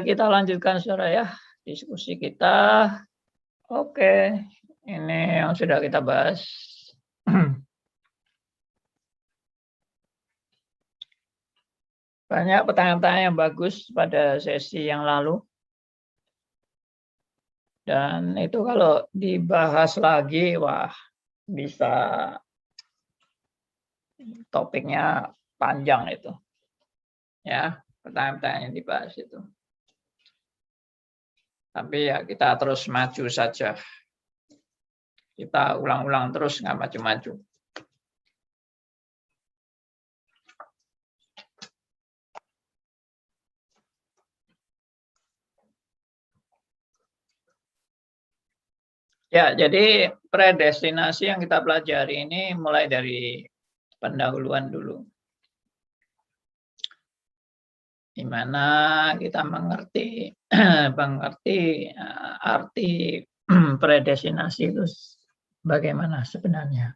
Kita lanjutkan saudara ya, diskusi kita. Oke, ini yang sudah kita bahas. Banyak pertanyaan-pertanyaan yang bagus pada sesi yang lalu. Dan itu kalau dibahas lagi, wah bisa topiknya panjang itu. Ya, pertanyaan-pertanyaan yang dibahas itu. Tapi ya kita terus maju saja. Kita ulang-ulang terus, nggak maju-maju. Ya, jadi predestinasi yang kita pelajari ini mulai dari pendahuluan dulu. Di mana kita mengerti arti predestinasi itu bagaimana sebenarnya.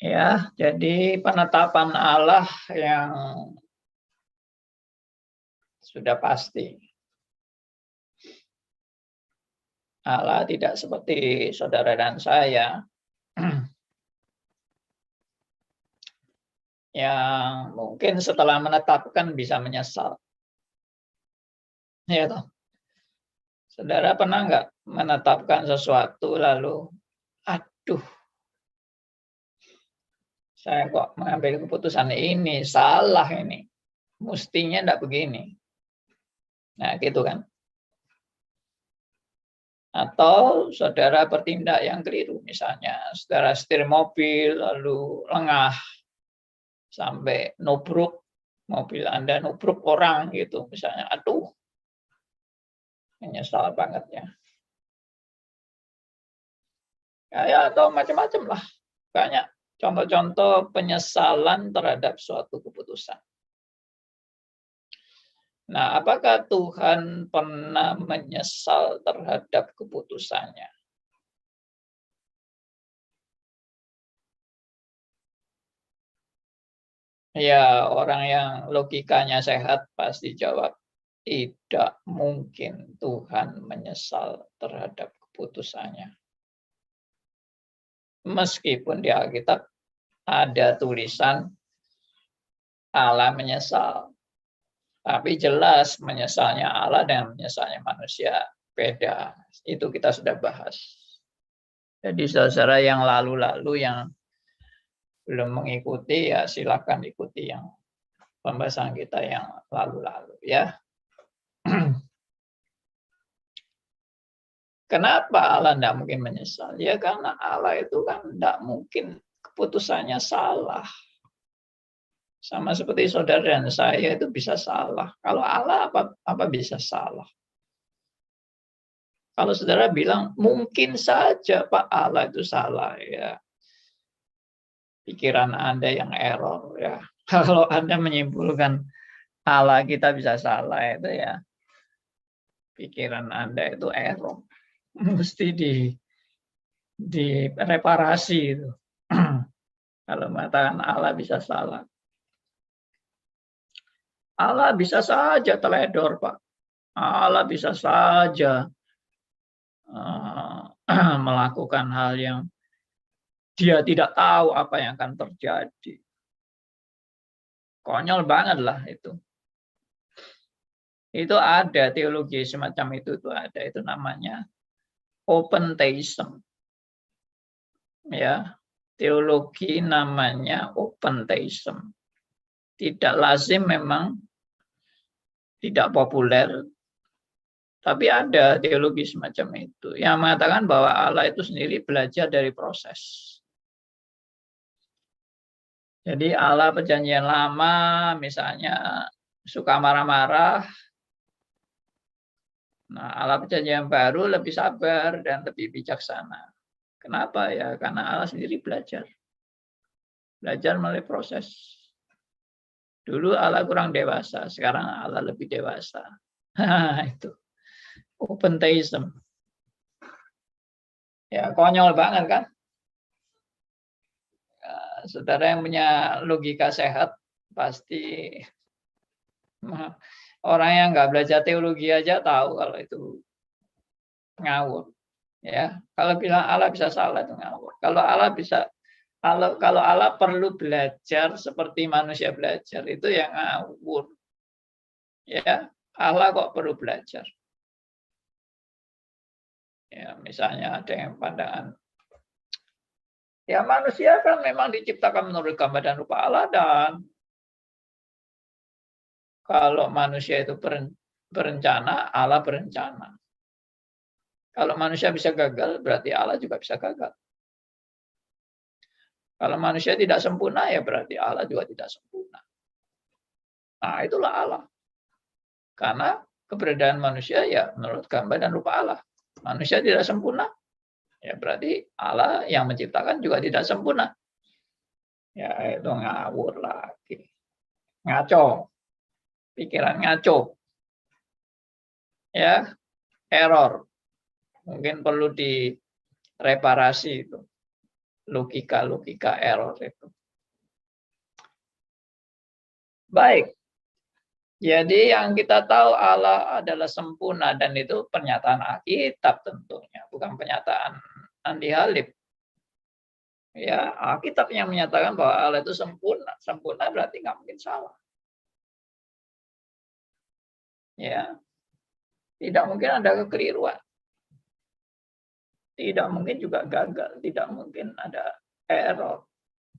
Ya, jadi penetapan Allah yang sudah pasti. Allah tidak seperti saudara dan saya yang mungkin setelah menetapkan bisa menyesal. Ya toh. Saudara pernah nggak menetapkan sesuatu lalu, aduh, saya kok mengambil keputusan ini, salah ini. Mestinya enggak begini. Nah, gitu kan. Atau saudara bertindak yang keliru, misalnya saudara setir mobil lalu lengah sampai nubruk mobil Anda, nubruk orang gitu misalnya. Aduh, menyesal banget ya. Ya atau macam-macam lah. Banyak contoh-contoh penyesalan terhadap suatu keputusan. Nah, apakah Tuhan pernah menyesal terhadap keputusannya? Ya, orang yang logikanya sehat pasti jawab, tidak mungkin Tuhan menyesal terhadap keputusannya. Meskipun di Alkitab ada tulisan Allah menyesal. Tapi jelas menyesalnya Allah dan menyesalnya manusia beda. Itu kita sudah bahas. Jadi saudara yang lalu-lalu yang belum mengikuti ya silakan ikuti yang pembahasan kita yang lalu-lalu ya. Kenapa Allah tidak mungkin menyesal? Ya karena Allah itu kan tidak mungkin keputusannya salah. Sama seperti saudara dan saya itu bisa salah. Kalau Allah apa bisa salah? Kalau saudara bilang mungkin saja Pak Allah itu salah ya. Pikiran Anda yang error ya. Kalau Anda menyimpulkan Allah kita bisa salah itu ya. Pikiran Anda itu error. Mesti direparasi itu. Kalau mengatakan Allah bisa salah. Allah bisa saja teledor, Pak. Allah bisa saja melakukan hal yang dia tidak tahu apa yang akan terjadi. Konyol banget lah itu. Itu ada teologi semacam itu ada. Itu namanya open theism. Ya, teologi namanya open theism. Tidak lazim memang, tidak populer, tapi ada teologi semacam itu yang mengatakan bahwa Allah itu sendiri belajar dari proses. Jadi Allah perjanjian lama misalnya suka marah-marah. Nah, Allah perjanjian baru lebih sabar dan lebih bijaksana. Kenapa ya? Karena Allah sendiri belajar. Belajar melalui proses. Dulu Allah kurang dewasa, sekarang Allah lebih dewasa. Itu open theism. Ya, konyol banget kan? saudara yang punya logika sehat pasti orang yang nggak belajar teologi aja tahu kalau itu ngawur. Ya, kalau bilang Allah bisa salah itu ngawur. Kalau Allah bisa, kalau Allah perlu belajar seperti manusia belajar itu yang ngawur. Ya, Allah kok perlu belajar. Ya, misalnya ada yang pandangan, ya manusia kan memang diciptakan menurut gambar dan rupa Allah, dan kalau manusia itu berencana, Allah berencana. Kalau manusia bisa gagal, berarti Allah juga bisa gagal. Kalau manusia tidak sempurna, ya berarti Allah juga tidak sempurna. Nah, itulah Allah. Karena keberadaan manusia ya menurut gambar dan rupa Allah. Manusia tidak sempurna, ya berarti Allah yang menciptakan juga tidak sempurna. Ya itu ngawur lagi. Ngaco. Pikiran ngaco. Ya, error. Mungkin perlu direparasi itu. Logika error itu. Baik. Jadi yang kita tahu Allah adalah sempurna, dan itu pernyataan Alkitab tentunya, bukan pernyataan Andi Halib. Ya, Alkitab yang menyatakan bahwa Allah itu sempurna. Sempurna berarti nggak mungkin salah. Ya, tidak mungkin ada kekeliruan. Tidak mungkin juga gagal. Tidak mungkin ada error,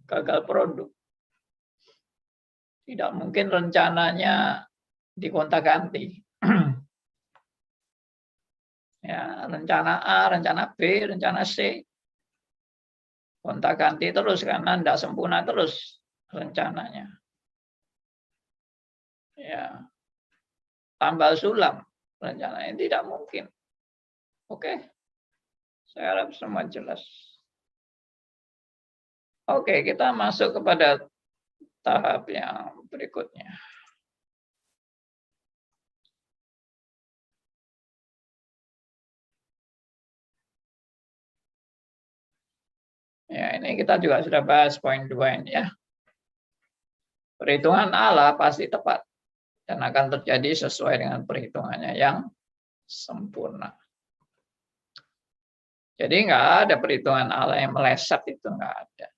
gagal produk. Tidak mungkin rencananya digonta-ganti. Ya, rencana A, rencana B, rencana C. Gonta-ganti terus karena tidak sempurna terus rencananya. Ya, tambal sulam rencananya tidak mungkin. Oke, saya harap semua jelas. Oke, kita masuk kepada tahap yang berikutnya. Ya, ini kita juga sudah bahas poin 2 ini ya. Perhitungan Allah pasti tepat dan akan terjadi sesuai dengan perhitungannya yang sempurna. Jadi nggak ada perhitungan Allah yang meleset, itu nggak ada.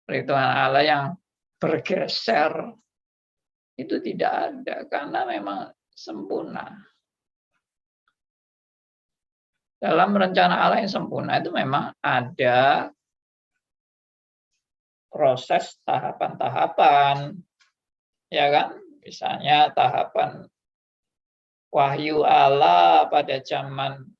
Perhitungan Allah yang bergeser itu tidak ada, karena memang sempurna. Dalam rencana Allah yang sempurna itu memang ada proses tahapan-tahapan, ya kan? Misalnya tahapan wahyu Allah pada zaman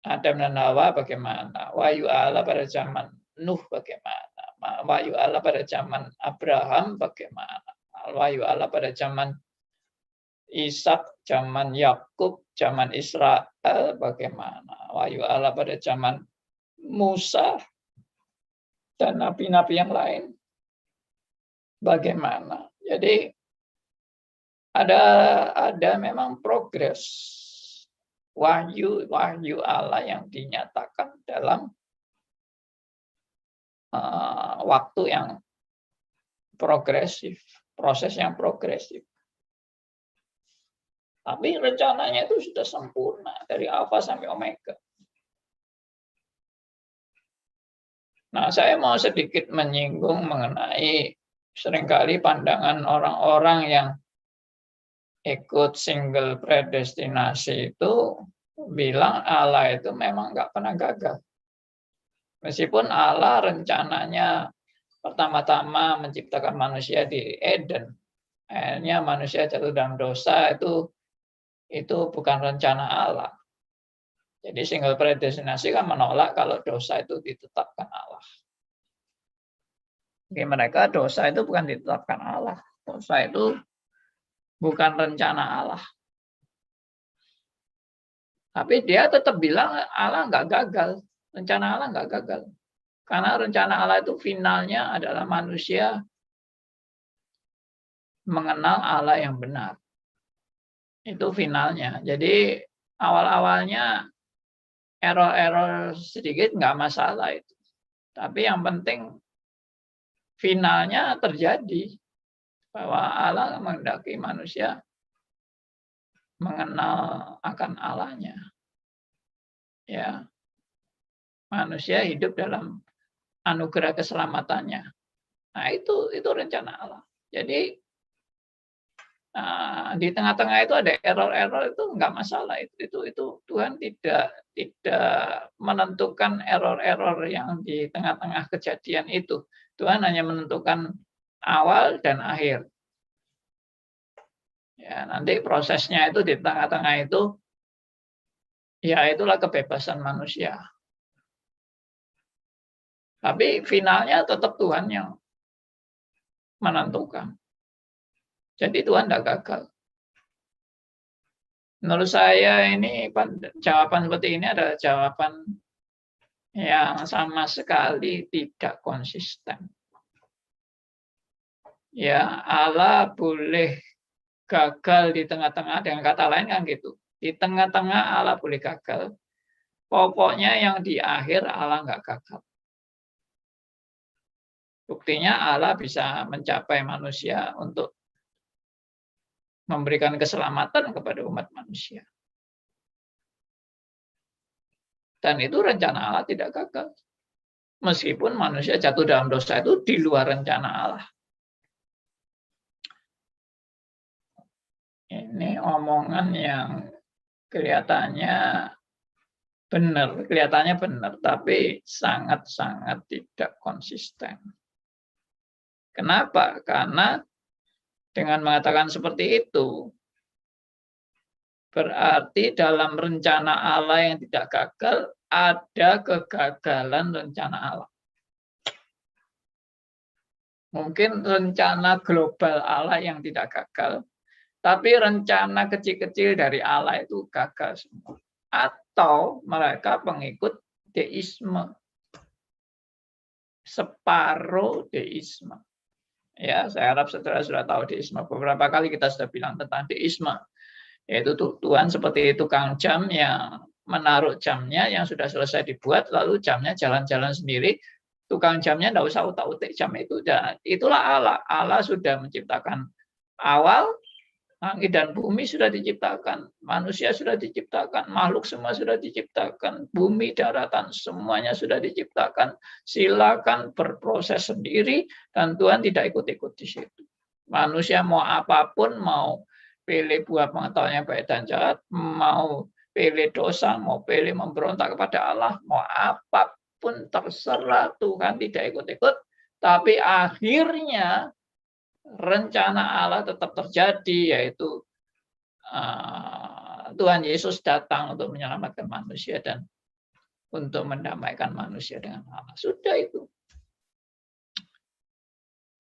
Adam dan Hawa bagaimana, wahyu Allah pada zaman Nuh bagaimana, wahyu Allah pada zaman Abraham bagaimana, wahyu Allah pada zaman Ishak, zaman Yakub, zaman Israel bagaimana, wahyu Allah pada zaman Musa dan nabi-nabi yang lain bagaimana. Jadi ada memang progres wahyu Allah yang dinyatakan dalam waktu yang progresif, proses yang progresif. Tapi rencananya itu sudah sempurna dari alfa sampai omega. Nah, saya mau sedikit menyinggung mengenai seringkali pandangan orang-orang yang ikut single predestinasi itu bilang Allah itu memang nggak pernah gagal. Meskipun Allah rencananya pertama-tama menciptakan manusia di Eden, akhirnya manusia jatuh dalam dosa, itu bukan rencana Allah. Jadi single predestinasi kan menolak kalau dosa itu ditetapkan Allah. Bagi mereka dosa itu bukan ditetapkan Allah. Dosa itu bukan rencana Allah. Tapi dia tetap bilang Allah nggak gagal. Rencana Allah nggak gagal. Karena rencana Allah itu finalnya adalah manusia mengenal Allah yang benar. Itu finalnya. Jadi awal-awalnya error-error sedikit nggak masalah itu. Tapi yang penting finalnya terjadi bahwa Allah menghendaki manusia mengenal akan Allahnya. Ya, manusia hidup dalam anugerah keselamatannya. Nah, itu rencana Allah. Jadi di tengah-tengah itu ada error-error, itu enggak masalah. Itu Tuhan tidak menentukan error-error yang di tengah-tengah kejadian itu. Tuhan hanya menentukan awal dan akhir. Ya, nanti prosesnya itu di tengah-tengah itu, ya itulah kebebasan manusia. Tapi finalnya tetap Tuhan yang menentukan. Jadi Tuhan tidak gagal. Menurut saya ini jawaban seperti ini adalah jawaban yang sama sekali tidak konsisten. Ya, Allah boleh gagal di tengah-tengah, dengan kata lain kan gitu. Di tengah-tengah Allah boleh gagal. Pokoknya yang di akhir Allah nggak gagal. Buktinya Allah bisa mencapai manusia untuk memberikan keselamatan kepada umat manusia. Dan itu rencana Allah tidak gagal. Meskipun manusia jatuh dalam dosa itu di luar rencana Allah. Ini omongan yang kelihatannya benar, tapi sangat-sangat tidak konsisten. Kenapa? Karena dengan mengatakan seperti itu, berarti dalam rencana Allah yang tidak gagal, ada kegagalan rencana Allah. Mungkin rencana global Allah yang tidak gagal, tapi rencana kecil-kecil dari Allah itu gagal semua. Atau mereka pengikut deisme. Separuh deisme. Ya, saya harap saudara sudah tahu deisme. Beberapa kali kita sudah bilang tentang deisme. Yaitu Tuhan seperti tukang jam yang menaruh jamnya yang sudah selesai dibuat, lalu jamnya jalan-jalan sendiri. Tukang jamnya tidak usah utak-utik jam itu. Dan itulah Allah. Allah sudah menciptakan awal, langit dan bumi sudah diciptakan, manusia sudah diciptakan, makhluk semua sudah diciptakan, bumi, daratan, semuanya sudah diciptakan. Silakan berproses sendiri, dan Tuhan tidak ikut-ikut di situ. Manusia mau apapun, mau pilih buah pengetahuannya baik dan jahat, mau pilih dosa, mau pilih memberontak kepada Allah, mau apapun terserah, Tuhan tidak ikut-ikut. Tapi akhirnya rencana Allah tetap terjadi, yaitu Tuhan Yesus datang untuk menyelamatkan manusia dan untuk mendamaikan manusia dengan Allah. Sudah itu.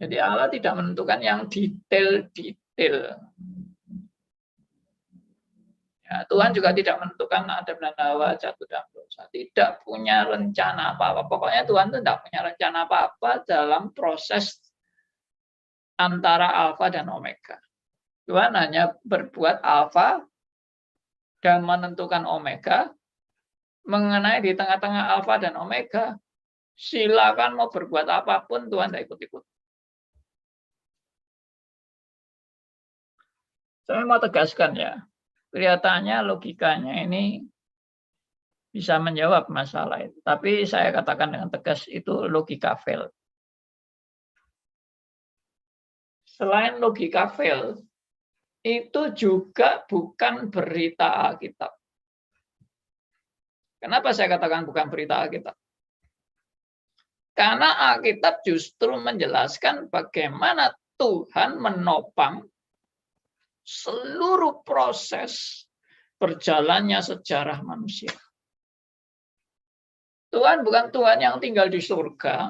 Jadi Allah tidak menentukan yang detail-detail. Ya, Tuhan juga tidak menentukan Adam dan Hawa jatuh dalam dosa. Tidak punya rencana apa-apa. Pokoknya Tuhan itu tidak punya rencana apa-apa dalam proses antara alfa dan omega. Tuhan hanya berbuat alfa dan menentukan omega. Mengenai di tengah-tengah alfa dan omega, silakan mau berbuat apapun, Tuhan tidak ikut-ikut. Saya mau tegaskan ya, kelihatannya logikanya ini bisa menjawab masalah itu. Tapi saya katakan dengan tegas, itu logika fail. Selain logika fail, itu juga bukan berita Alkitab. Kenapa saya katakan bukan berita Alkitab? Karena Alkitab justru menjelaskan bagaimana Tuhan menopang seluruh proses berjalannya sejarah manusia. Tuhan bukan Tuhan yang tinggal di surga,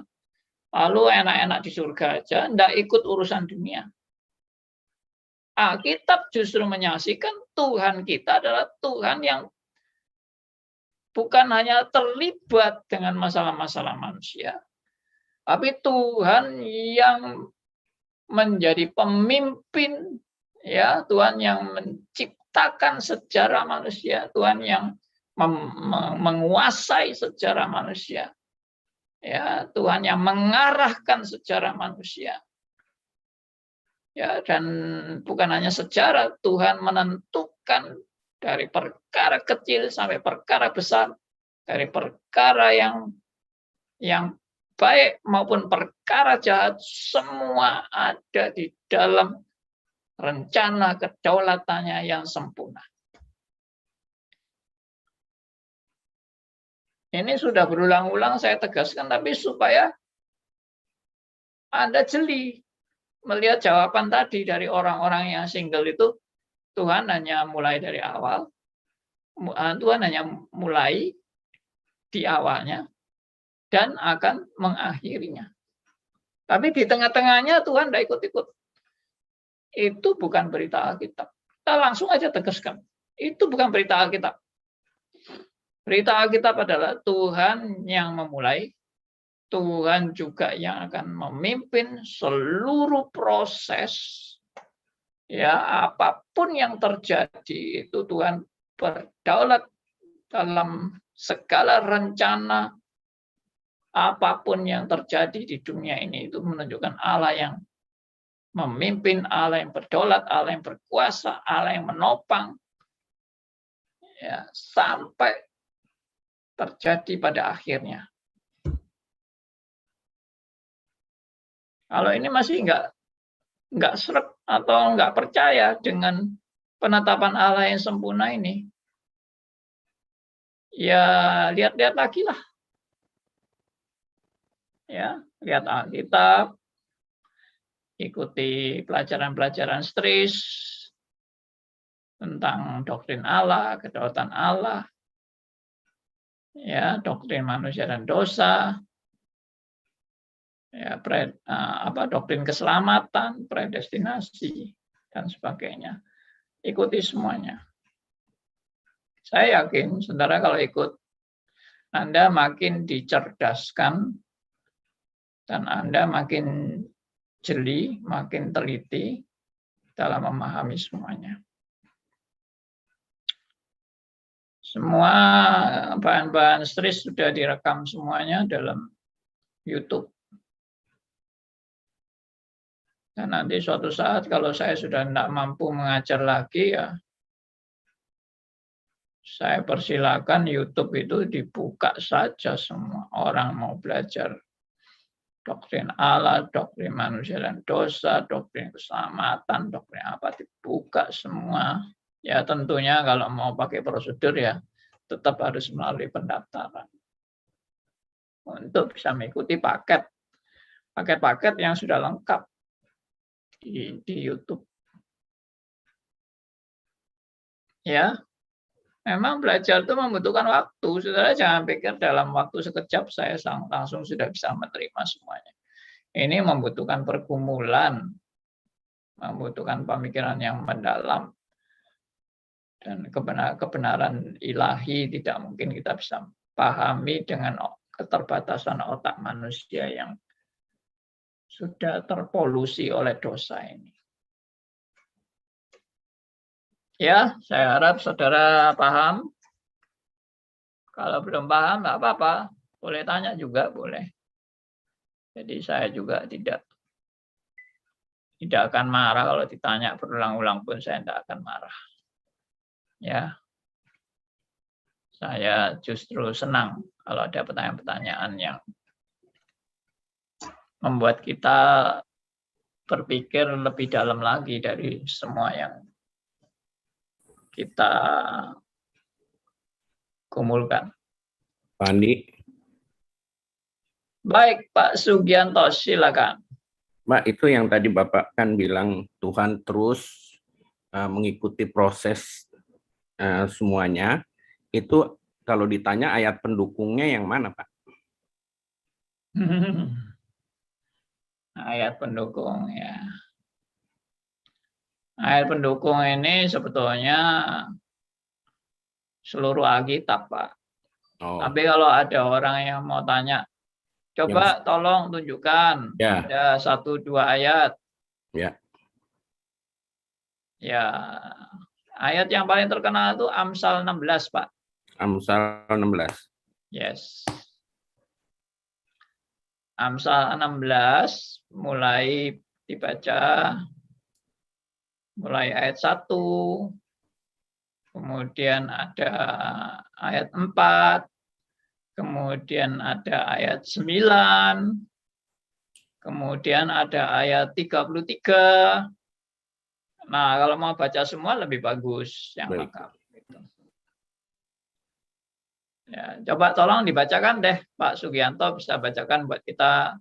lalu enak-enak di surga aja, tidak ikut urusan dunia. Alkitab justru menyaksikan Tuhan kita adalah Tuhan yang bukan hanya terlibat dengan masalah-masalah manusia, tapi Tuhan yang menjadi pemimpin, ya, Tuhan yang menciptakan sejarah manusia, Tuhan yang menguasai sejarah manusia. Ya, Tuhan yang mengarahkan sejarah manusia. Ya, dan bukan hanya sejarah, Tuhan menentukan dari perkara kecil sampai perkara besar, dari perkara yang baik maupun perkara jahat, semua ada di dalam rencana kedaulatannya yang sempurna. Ini sudah berulang-ulang saya tegaskan, tapi supaya Anda jeli melihat jawaban tadi dari orang-orang yang single itu, Tuhan hanya mulai dari awal, Tuhan hanya mulai di awalnya dan akan mengakhirinya. Tapi di tengah-tengahnya Tuhan tidak ikut-ikut. Itu bukan berita Alkitab. Kita langsung aja tegaskan. Itu bukan berita Alkitab. Berita Alkitab adalah Tuhan yang memulai, Tuhan juga yang akan memimpin seluruh proses. Ya, apapun yang terjadi itu Tuhan berdaulat dalam segala rencana. Apapun yang terjadi di dunia ini itu menunjukkan Allah yang memimpin, Allah yang berdaulat, Allah yang berkuasa, Allah yang menopang. Ya, sampai terjadi pada akhirnya. Kalau ini masih nggak seret atau nggak percaya dengan penetapan Allah yang sempurna ini, ya lihat-lihat lagi lah. Ya, lihat Alkitab, ikuti pelajaran-pelajaran stris tentang doktrin Allah, kedaulatan Allah, ya doktrin manusia dan dosa, ya doktrin keselamatan, predestinasi dan sebagainya. Ikuti semuanya. Saya yakin, saudara, kalau ikut, Anda makin dicerdaskan dan Anda makin jeli, makin teliti dalam memahami semuanya. Semua bahan-bahan stris sudah direkam semuanya dalam YouTube. Dan nanti suatu saat kalau saya sudah tidak mampu mengajar lagi, ya saya persilakan YouTube itu dibuka saja semua. Orang mau belajar doktrin Allah, doktrin manusia dan dosa, doktrin keselamatan, doktrin apa, dibuka semua. Ya tentunya kalau mau pakai prosedur ya tetap harus melalui pendaftaran. Untuk bisa mengikuti paket-paket yang sudah lengkap di YouTube. Ya, memang belajar itu membutuhkan waktu. Saudara jangan pikir dalam waktu sekejap saya langsung sudah bisa menerima semuanya. Ini membutuhkan pergumulan, membutuhkan pemikiran yang mendalam. Dan kebenaran ilahi tidak mungkin kita bisa pahami dengan keterbatasan otak manusia yang sudah terpolusi oleh dosa ini. Ya, saya harap saudara paham. Kalau belum paham, nggak apa-apa. Boleh tanya juga, boleh. Jadi saya juga tidak akan marah kalau ditanya berulang-ulang pun saya tidak akan marah. Ya, saya justru senang kalau ada pertanyaan-pertanyaan yang membuat kita berpikir lebih dalam lagi dari semua yang kita kumpulkan. Pak Andi. Baik, Pak Sugianto, silakan. Mbak, itu yang tadi Bapak kan bilang Tuhan terus mengikuti proses semuanya. Itu kalau ditanya ayat pendukungnya yang mana, Pak? Ayat pendukung ya. Ayat pendukung ini sebetulnya seluruh Alkitab, Pak. Oh. Tapi kalau ada orang yang mau tanya, coba tolong tunjukkan ada 1-2 ayat. Ya. Ya, ayat yang paling terkenal itu Amsal 16, Pak. Amsal 16. Yes. Amsal 16 mulai dibaca mulai ayat 1, kemudian ada ayat 4, kemudian ada ayat 9, kemudian ada ayat 33. Nah, kalau mau baca semua lebih bagus yang Baik. lengkap. Gitu. Ya, coba tolong dibacakan deh, Pak Sugianto bisa bacakan buat kita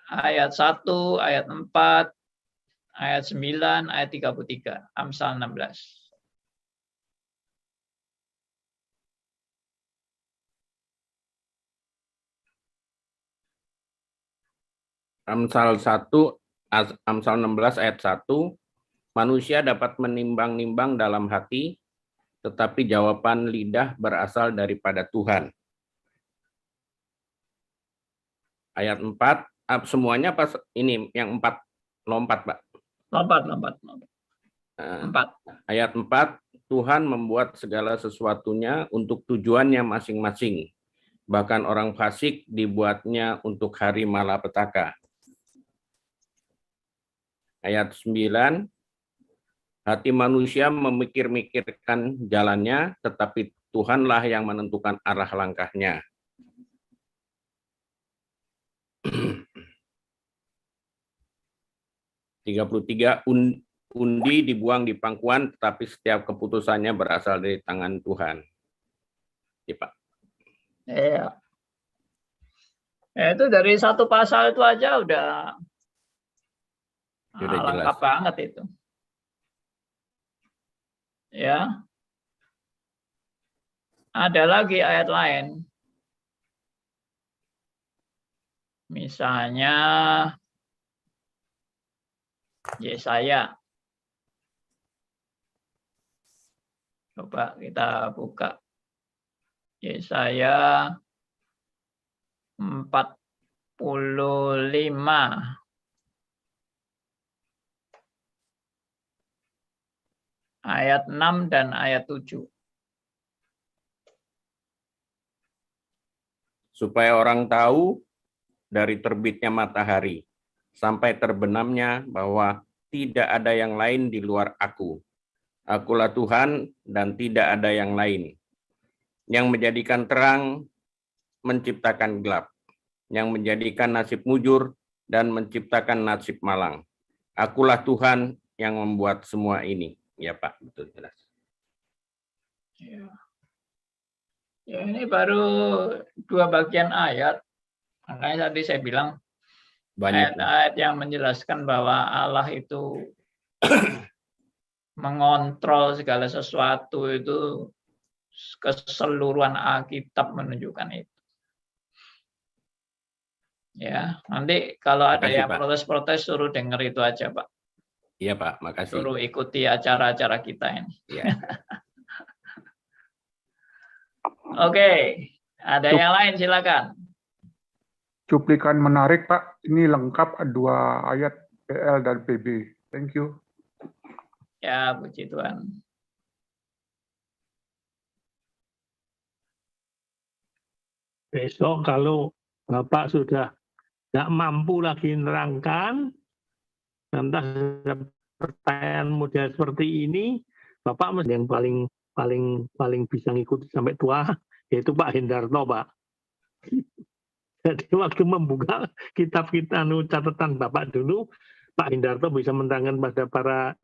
ayat 1, ayat 4, ayat 9, ayat 33, Amsal 16. Amsal 1, Amsal 16 ayat 1, manusia dapat menimbang-nimbang dalam hati, tetapi jawaban lidah berasal daripada Tuhan. Ayat 4, semuanya pas ini yang 4 lompat, Pak. Lompat. 4. Ayat 4, Tuhan membuat segala sesuatunya untuk tujuannya masing-masing. Bahkan orang fasik dibuatnya untuk hari malapetaka. Ayat 9, hati manusia memikir-mikirkan jalannya, tetapi Tuhanlah yang menentukan arah langkahnya. 33, undi dibuang di pangkuan, tetapi setiap keputusannya berasal dari tangan Tuhan. Ya, Pak. Iya. Ya, itu dari satu pasal itu aja udah lengkap jelas. banget itu. Ya. Ada lagi ayat lain. Misalnya Yesaya. Coba kita buka. Yesaya 45. Ayat 6 dan ayat 7. Supaya orang tahu dari terbitnya matahari sampai terbenamnya bahwa tidak ada yang lain di luar aku. Akulah Tuhan dan tidak ada yang lain. Yang menjadikan terang, menciptakan gelap. Yang menjadikan nasib mujur dan menciptakan nasib malang. Akulah Tuhan yang membuat semua ini. Ya, Pak, betul jelas. Ya, ini baru 2 bagian ayat. Makanya tadi saya bilang ayat-ayat yang menjelaskan bahwa Allah itu mengontrol segala sesuatu itu, keseluruhan Alkitab menunjukkan itu. Ya, nanti kalau ada yang protes-protes suruh dengar itu aja, Pak. Iya, Pak, makasih. Suruh ikuti acara-acara kita ini. Ya. Oke, ada yang lain silakan. Cuplikan menarik, Pak. Ini lengkap 2 ayat PL dan PB. Thank you. Ya, puji Tuhan. Besok kalau Bapak sudah tidak mampu lagi nerangkan, nanti ada pertanyaan model seperti ini, Bapak yang paling bisa ngikuti sampai tua, yaitu Pak Hendarto, Pak. Jadi waktu membuka kitab kita, catatan Bapak dulu, Pak Hendarto bisa menerangkan pada para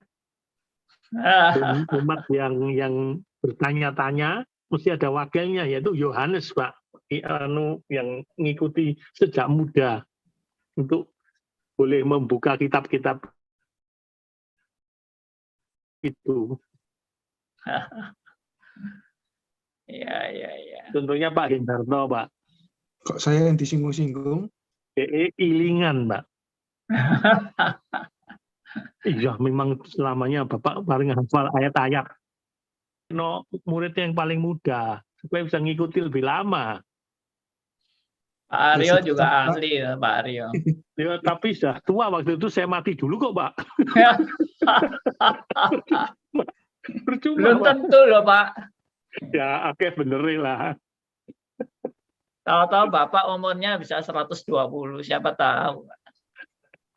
umat yang bertanya-tanya, mesti ada wakilnya, yaitu Yohanes, Pak, yang mengikuti sejak muda untuk boleh membuka kitab-kitab itu. Ya. Tentunya Pak Hendarto, Pak. Kok saya yang disinggung-singgung? Ilingan, Pak. Iya, memang selamanya Bapak paling hafal ayat-ayat. Muridnya yang paling muda, supaya bisa ngikuti lebih lama. Pak Aryo juga ahli, ya, Pak Aryo. Ya, tapi sudah tua waktu itu, saya mati dulu kok, Pak. Percuma, belum Pak. tentu loh, Pak. Ya, oke, benerin lah. Tahu-tahu Bapak umurnya bisa 120, siapa tahu.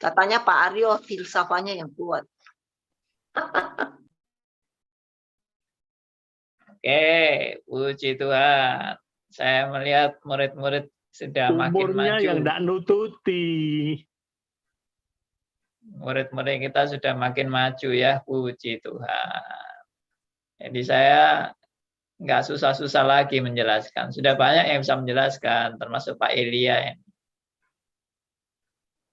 Katanya Pak Aryo filsafatnya yang kuat. Oke, puji Tuhan. Saya melihat murid-murid sudah makin Umurnya maju. yang tidak nututi. Murid-murid kita sudah makin maju ya, puji Tuhan. Jadi saya nggak susah-susah lagi menjelaskan. Sudah banyak yang bisa menjelaskan, termasuk Pak Elia.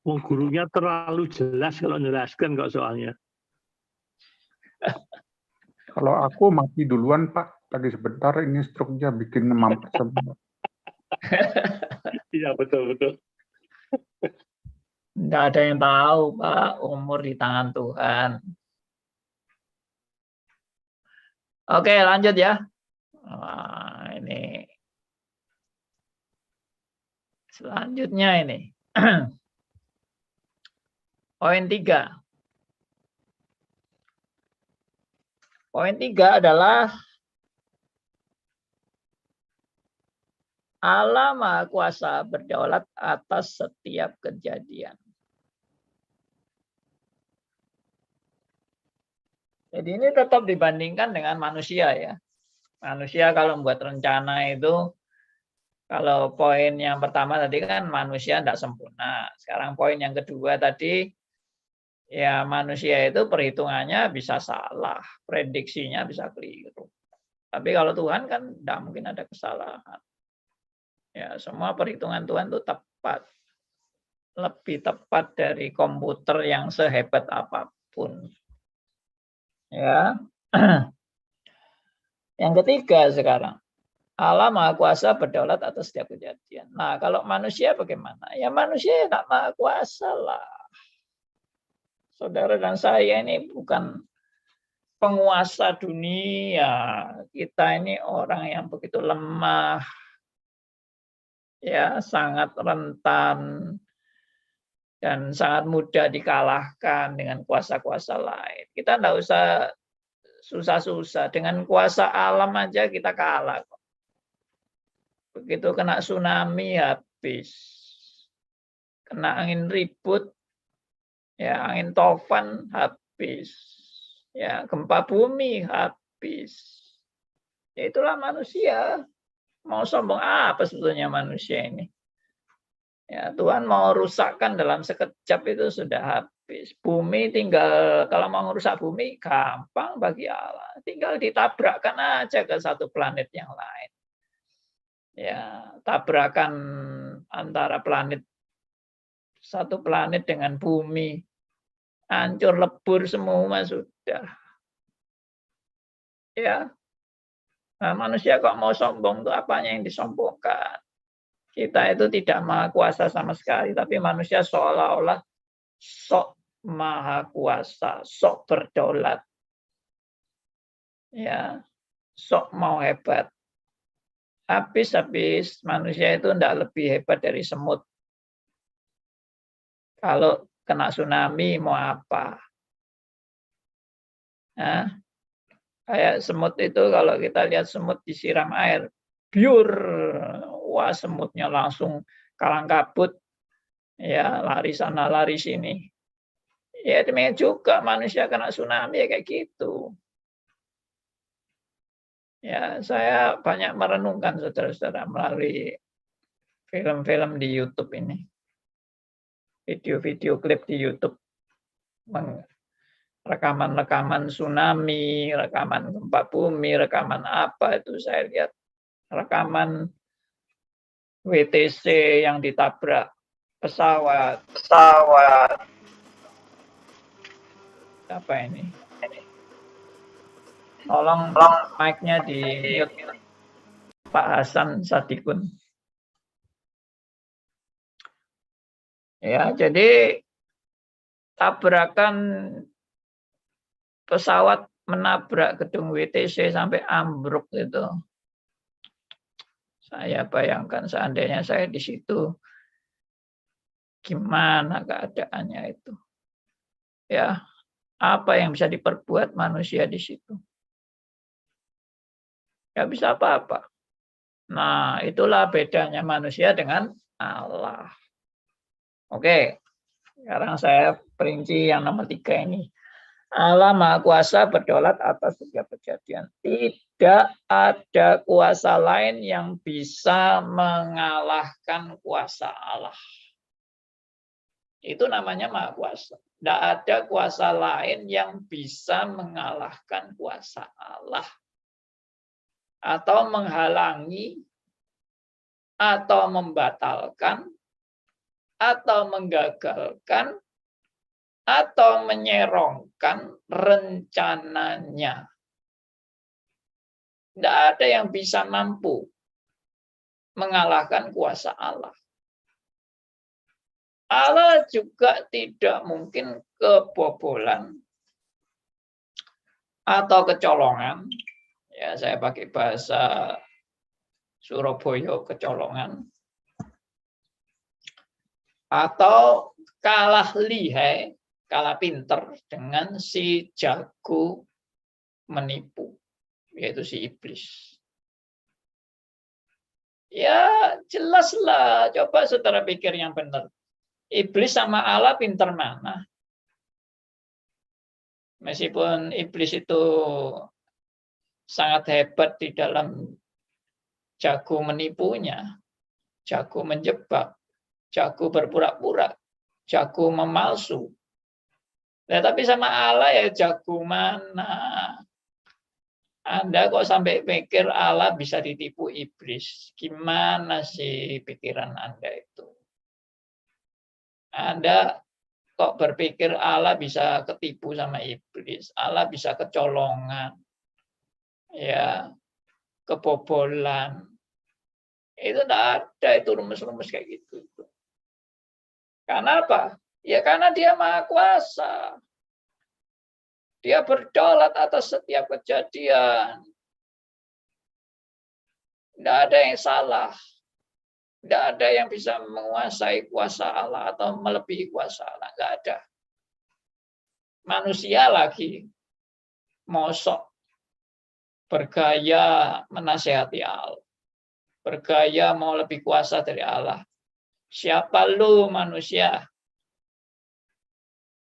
Gurunya terlalu jelas kalau menjelaskan kok soalnya. Kalau aku mati duluan, Pak. Lagi sebentar ini struknya bikin mampet semua. Iya, betul-betul. Nggak ada yang tahu, Pak. Umur di tangan Tuhan. Oke, lanjut ya. Wah, ini. Selanjutnya ini. Poin 3. Poin 3 adalah Allah Maha Kuasa berdaulat atas setiap kejadian. Jadi ini tetap dibandingkan dengan manusia ya. Manusia kalau membuat rencana itu, kalau poin yang pertama tadi kan manusia tidak sempurna. Sekarang poin yang kedua tadi, ya manusia itu perhitungannya bisa salah, prediksinya bisa keliru. Tapi kalau Tuhan kan tidak mungkin ada kesalahan. Ya, semua perhitungan Tuhan itu tepat. Lebih tepat dari komputer yang sehebat apapun. Ya. Yang ketiga sekarang, Allah Maha Kuasa berdaulat atas setiap kejadian. Nah, kalau manusia bagaimana? Ya manusia ya tak Maha Kuasa lah. Saudara dan saya ini bukan penguasa dunia. Kita ini orang yang begitu lemah, ya sangat rentan dan sangat mudah dikalahkan dengan kuasa-kuasa lain. Kita tidak usah susah-susah, dengan kuasa alam aja kita kalah. Begitu kena tsunami habis, kena angin ribut, ya angin tofan habis, ya gempa bumi habis. Ya itulah manusia. Mau sombong apa sebetulnya manusia ini? Ya, Tuhan mau rusakkan dalam sekejap itu sudah habis. Bumi tinggal, kalau mau merusak bumi gampang bagi Allah. Tinggal ditabrakkan aja ke satu planet yang lain. Ya, tabrakan antara planet, satu planet dengan bumi. Hancur lebur semua sudah. Ya. Nah, manusia kok mau sombong tuh apanya yang disombongkan? Kita itu tidak maha kuasa sama sekali, tapi manusia seolah-olah sok maha kuasa, sok berdaulat. Ya, sok mau hebat. Habis manusia itu tidak lebih hebat dari semut. Kalau kena tsunami mau apa? Nah, kayak semut itu kalau kita lihat semut disiram air, biur, wah semutnya langsung kalang kabut, ya lari sana lari sini. Ya demikian juga manusia kena tsunami ya kayak gitu. Ya saya banyak merenungkan saudara-saudara melalui film-film di YouTube ini, video-video klip di YouTube, rekaman-rekaman tsunami, rekaman gempa bumi, rekaman apa itu saya lihat, rekaman WTC yang ditabrak pesawat. Apa ini? Tolong mic-nya di mute Pak Hasan Sadikun. Ya, jadi tabrakan pesawat menabrak gedung WTC sampai ambruk itu. Saya bayangkan seandainya saya di situ, gimana keadaannya itu. Ya, apa yang bisa diperbuat manusia di situ? Nggak bisa apa-apa. Nah, itulah bedanya manusia dengan Allah. Oke, sekarang saya perinci yang nomor 3 ini. Allah Maha Kuasa berdaulat atas setiap kejadian. Tidak ada kuasa lain yang bisa mengalahkan kuasa Allah. Itu namanya Maha Kuasa. Tidak ada kuasa lain yang bisa mengalahkan kuasa Allah. Atau menghalangi, atau membatalkan, atau menggagalkan, atau menyerongkan rencananya. Tidak ada yang bisa mampu mengalahkan kuasa Allah. Allah juga tidak mungkin kebobolan atau kecolongan. Ya, saya pakai bahasa Surabaya, kecolongan. Atau kalah lihai, kalah pinter dengan si jago menipu, yaitu si iblis. Ya, jelaslah. Coba saudara pikir yang benar. Iblis sama Allah pinter mana? Meskipun iblis itu sangat hebat di dalam jago menipunya, jago menjebak, jago berpura-pura, jago memalsu. Nah, tapi sama Allah ya jago mana? Anda kok sampai pikir Allah bisa ditipu iblis? Gimana sih pikiran Anda itu? Anda kok berpikir Allah bisa ketipu sama iblis? Allah bisa kecolongan, ya, kebobolan. Itu tidak ada itu rumus-rumus kayak gitu. Karena apa? Ya karena dia Maha Kuasa. Dia berdaulat atas setiap kejadian. Tidak ada yang salah. Tidak ada yang bisa menguasai kuasa Allah atau melebihi kuasa Allah. Tidak ada. Manusia lagi mosok bergaya menasehati Allah. Bergaya mau lebih kuasa dari Allah. Siapa lu manusia?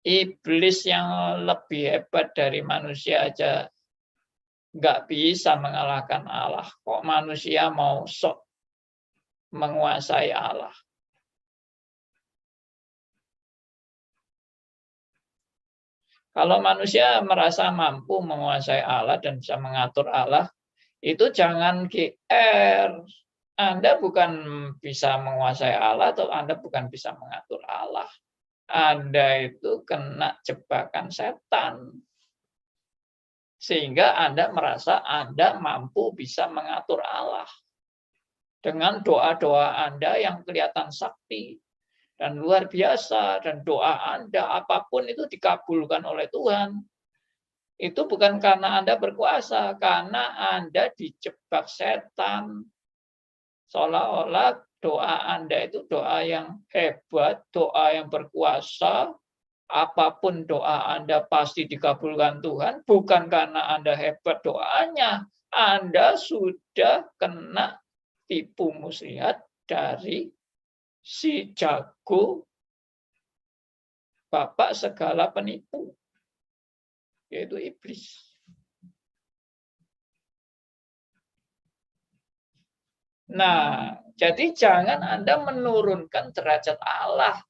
Iblis yang lebih hebat dari manusia aja nggak bisa mengalahkan Allah. Kok manusia mau sok menguasai Allah? Kalau manusia merasa mampu menguasai Allah dan bisa mengatur Allah, itu jangan GR. Anda bukan bisa menguasai Allah atau Anda bukan bisa mengatur Allah. Anda itu kena jebakan setan. Sehingga Anda merasa Anda mampu bisa mengatur Allah. Dengan doa-doa Anda yang kelihatan sakti dan luar biasa. Dan doa Anda apapun itu dikabulkan oleh Tuhan. Itu bukan karena Anda berkuasa, karena Anda dijebak setan. Seolah-olah doa Anda itu doa yang hebat, doa yang berkuasa. Apapun doa Anda pasti dikabulkan Tuhan, bukan karena Anda hebat doanya. Anda sudah kena tipu muslihat dari si jago bapak segala penipu, yaitu iblis. Nah, jadi jangan Anda menurunkan derajat Allah.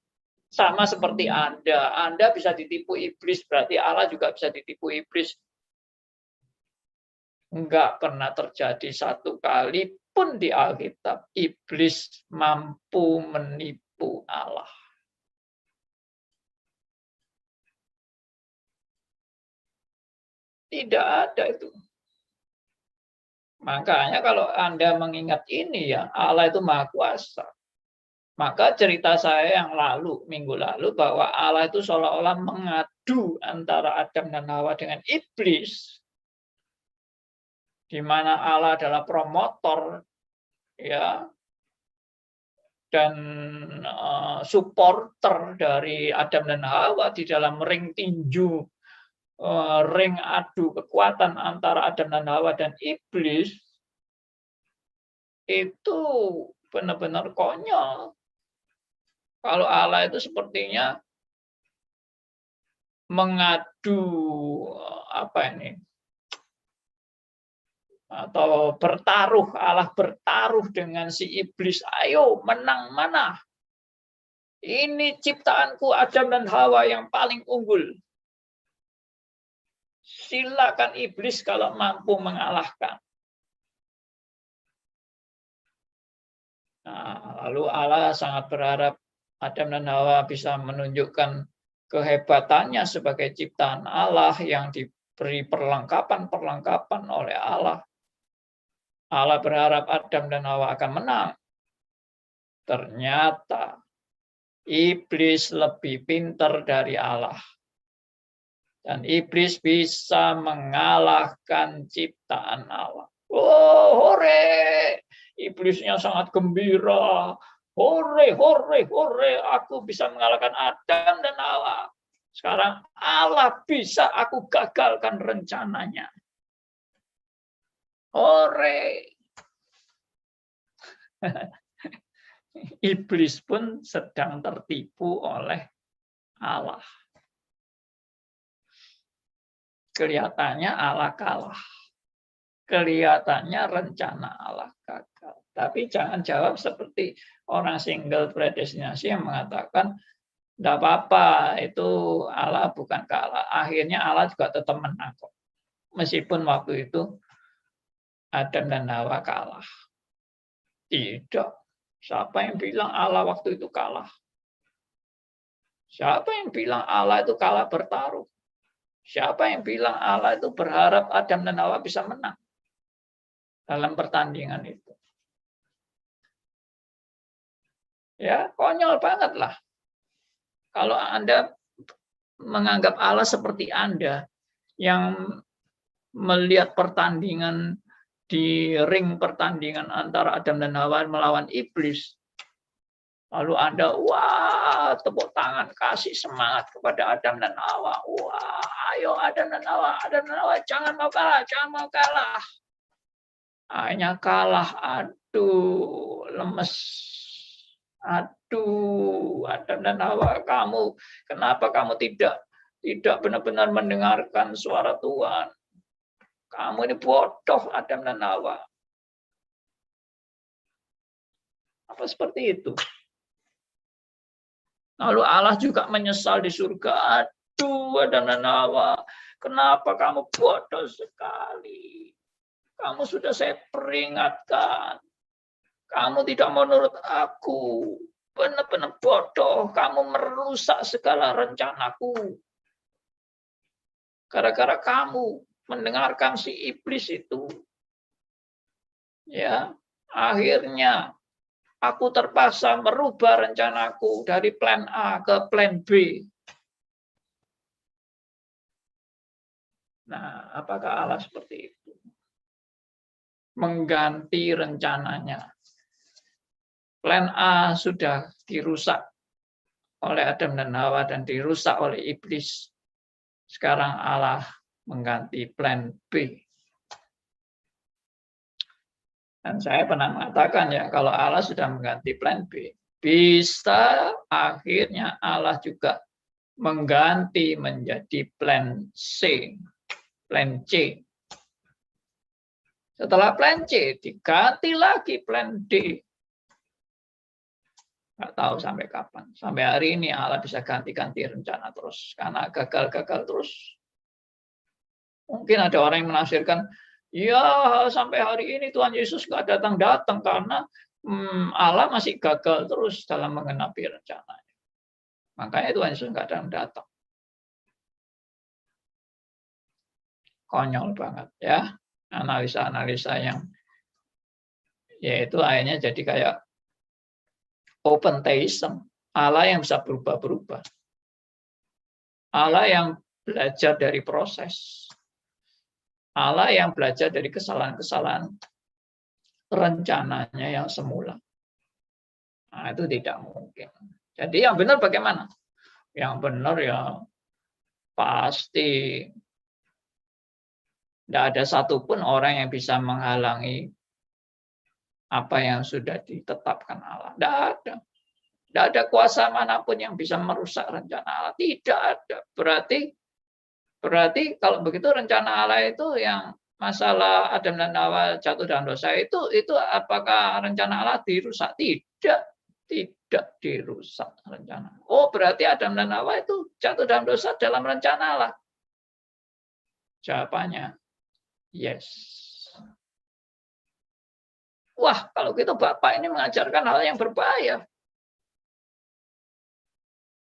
Sama seperti Anda bisa ditipu iblis, berarti Allah juga bisa ditipu iblis. Enggak pernah terjadi satu kali pun di Alkitab iblis mampu menipu Allah. Tidak ada itu. Makanya kalau Anda mengingat ini ya, Allah itu Maha Kuasa. Maka cerita saya yang minggu lalu, bahwa Allah itu seolah-olah mengadu antara Adam dan Hawa dengan iblis. Di mana Allah adalah promotor, ya, dan supporter dari Adam dan Hawa di dalam ring tinju, ring adu kekuatan antara Adam dan Hawa dan iblis. itu benar-benar konyol. Kalau Allah itu sepertinya mengadu atau bertaruh, Allah bertaruh dengan si iblis. Ayo menang mana? Ini ciptaanku Adam dan Hawa yang paling unggul. Silakan iblis kalau mampu mengalahkan. Nah, lalu Allah sangat berharap Adam dan Hawa bisa menunjukkan kehebatannya sebagai ciptaan Allah yang diberi perlengkapan-perlengkapan oleh Allah. Allah berharap Adam dan Hawa akan menang. Ternyata iblis lebih pintar dari Allah. Dan iblis bisa mengalahkan ciptaan Allah. Oh, hore! Iblisnya sangat gembira. Hore, hore, hore, aku bisa mengalahkan Adam dan Hawa. Sekarang Allah bisa aku gagalkan rencananya. Hore. Iblis pun sedang tertipu oleh Allah. Kelihatannya Allah kalah. Kelihatannya rencana Allah gagal. Tapi jangan jawab seperti orang single predestinasi yang mengatakan, tidak apa-apa, itu Allah bukan kalah. Akhirnya Allah juga tetap menang kok. Meskipun waktu itu Adam dan Hawa kalah. Tidak. Siapa yang bilang Allah waktu itu kalah? Siapa yang bilang Allah itu kalah bertaruh? Siapa yang bilang Allah itu berharap Adam dan Hawa bisa menang dalam pertandingan itu? Ya, konyol banget lah. Kalau Anda menganggap Allah seperti Anda yang melihat pertandingan di ring pertandingan antara Adam dan Hawa melawan iblis, lalu Anda, wah, tepuk tangan, kasih semangat kepada Adam dan Hawa. Wah, ayo Adam dan Hawa, jangan mau kalah, jangan mau kalah. Hanya kalah, aduh, lemes. Aduh, Adam dan Hawa, kenapa kamu tidak benar-benar mendengarkan suara Tuhan? Kamu ini bodoh, Adam dan Hawa. Apa seperti itu? Lalu Allah juga menyesal di surga. Aduh, Adam dan Hawa, kenapa kamu bodoh sekali? Kamu sudah saya peringatkan. Kamu tidak menurut aku. Benar-benar bodoh. Kamu merusak segala rencanaku. Gara-gara kamu mendengarkan si iblis itu. Ya, akhirnya aku terpaksa merubah rencanaku dari plan A ke plan B. Nah, apakah Allah seperti itu? Mengganti rencananya. Plan A sudah dirusak oleh Adam dan Hawa dan dirusak oleh iblis. Sekarang Allah mengganti plan B. Dan saya pernah mengatakan ya, kalau Allah sudah mengganti plan B, bisa akhirnya Allah juga mengganti menjadi plan C, plan C. Setelah plan C, diganti lagi plan D. Nggak tahu sampai kapan. Sampai hari ini Allah bisa ganti-ganti rencana terus. Karena gagal-gagal terus. Mungkin ada orang yang menafsirkan, ya sampai hari ini Tuhan Yesus nggak datang-datang karena Allah masih gagal terus dalam menggenapi rencananya. Makanya Tuhan Yesus nggak datang-datang. Konyol banget ya. Analisa-analisa yang yaitu akhirnya jadi kayak open theism. Allah yang bisa berubah-berubah. Allah yang belajar dari proses. Allah yang belajar dari kesalahan-kesalahan rencananya yang semula. Nah, itu tidak mungkin. Jadi yang benar bagaimana? Yang benar ya pasti tidak ada satupun orang yang bisa menghalangi apa yang sudah ditetapkan Allah. Tidak ada. Tidak ada kuasa manapun yang bisa merusak rencana Allah. Tidak ada. Berarti kalau begitu rencana Allah itu yang masalah Adam dan Hawa jatuh dalam dosa itu apakah rencana Allah dirusak? Tidak dirusak rencana. Oh, berarti Adam dan Hawa itu jatuh dalam dosa dalam rencana Allah. Jawabannya yes. Wah, kalau gitu Bapak ini mengajarkan hal yang berbahaya.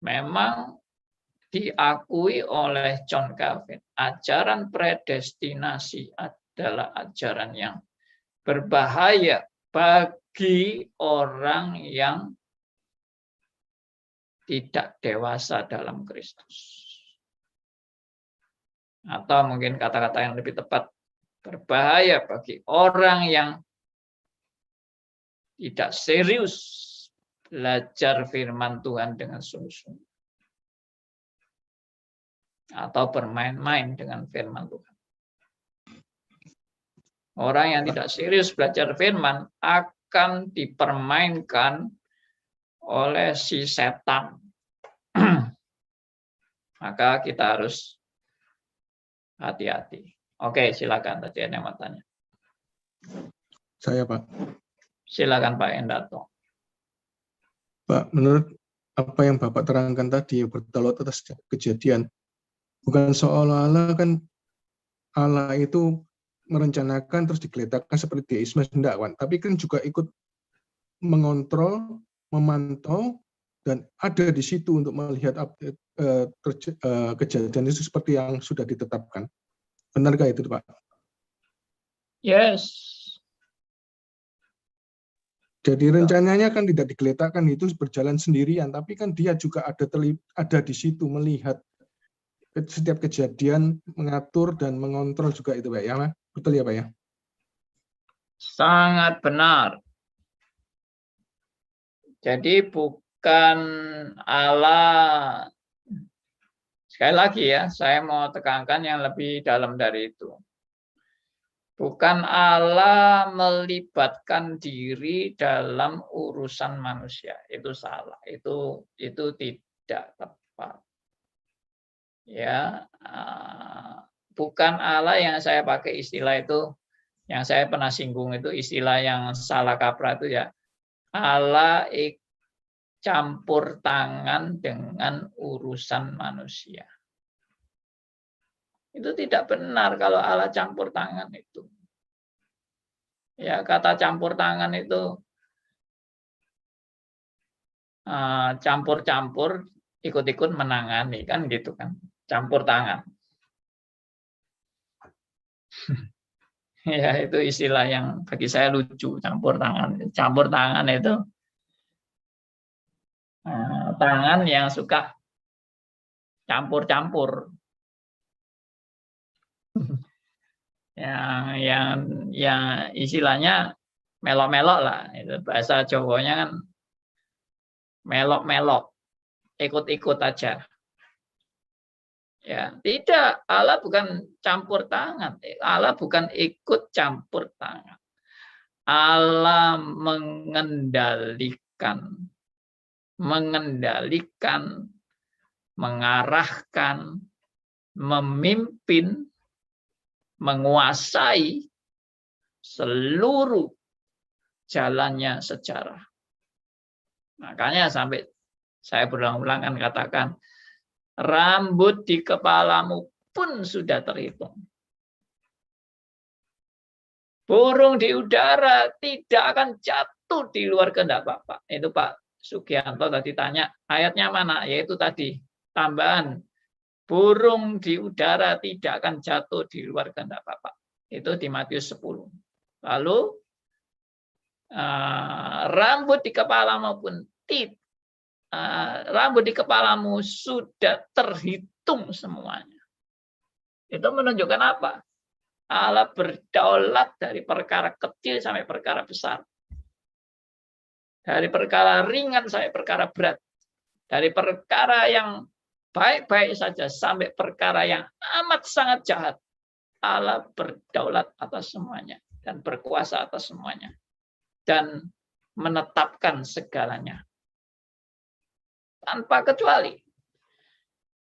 Memang diakui oleh John Calvin, ajaran predestinasi adalah ajaran yang berbahaya bagi orang yang tidak dewasa dalam Kristus. Atau mungkin kata-kata yang lebih tepat, berbahaya bagi orang yang tidak serius belajar firman Tuhan dengan sungguh-sungguh. Atau bermain-main dengan firman Tuhan. Orang yang tidak serius belajar firman akan dipermainkan oleh si setan. Maka kita harus hati-hati. Oke, silakan tadi ada yang mau tanya. Saya, Pak. Silakan Pak Endarto. Pak, menurut apa yang Bapak terangkan tadi, bertolak atas kejadian, bukan seolah-olah kan Allah itu merencanakan terus digeletakkan seperti deisme, enggak, Wan. Tapi kan juga ikut mengontrol, memantau, dan ada di situ untuk melihat kejadian itu seperti yang sudah ditetapkan. Benarkah itu, Pak? Yes. Jadi rencananya kan tidak digeletakkan, itu berjalan sendirian, tapi kan dia juga ada di situ melihat setiap kejadian, mengatur dan mengontrol juga itu, Pak, ya, betul ya, Pak, ya? Sangat benar. Jadi bukan Allah, sekali lagi ya, saya mau tekankan yang lebih dalam dari itu. Bukan Allah melibatkan diri dalam urusan manusia. Itu salah. Itu tidak tepat. Ya, bukan Allah yang saya pakai istilah itu, yang saya pernah singgung itu istilah yang salah kaprah itu ya. Allah campur tangan dengan urusan manusia. Itu tidak benar kalau Allah campur tangan itu. Ya, kata campur tangan itu campur-campur, ikut-ikut menangani, kan gitu kan. Campur tangan. Ya, itu istilah yang bagi saya lucu, campur tangan. Campur tangan itu tangan yang suka campur-campur. yang istilahnya melok-melok lah, itu bahasa Jawanya kan melok-melok, ikut-ikut aja. Ya, tidak, Allah bukan campur tangan, Allah bukan ikut campur tangan. Allah mengendalikan, mengarahkan, memimpin, menguasai seluruh jalannya sejarah. Makanya sampai saya berulang-ulang kan katakan, rambut di kepalamu pun sudah terhitung. Burung di udara tidak akan jatuh di luar kehendak Bapak. Itu Pak Sugianto tadi tanya, ayatnya mana? Yaitu tadi, tambahan. Burung di udara tidak akan jatuh di luar kehendak Bapak. Itu di Matius 10. Lalu rambut di kepalamu pun rambut di kepalamu sudah terhitung semuanya. Itu menunjukkan apa? Allah berdaulat dari perkara kecil sampai perkara besar. Dari perkara ringan sampai perkara berat. Dari perkara yang baik-baik saja sampai perkara yang amat sangat jahat. Allah berdaulat atas semuanya dan berkuasa atas semuanya. dan menetapkan segalanya. Tanpa kecuali.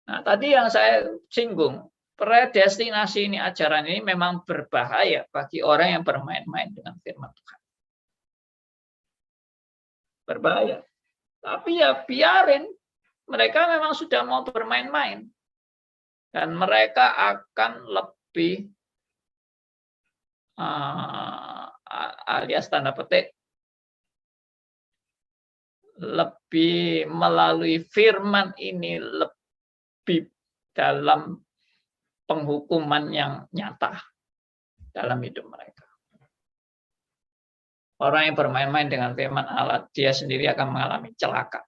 Nah, tadi yang saya singgung, predestinasi ini, ajaran ini memang berbahaya bagi orang yang bermain-main dengan firman Tuhan. Berbahaya. Tapi ya biarin, mereka memang sudah mau bermain-main. Dan mereka akan lebih alias tanda petik, lebih melalui firman ini lebih dalam penghukuman yang nyata dalam hidup mereka. Orang yang bermain-main dengan firman Allah, dia sendiri akan mengalami celaka.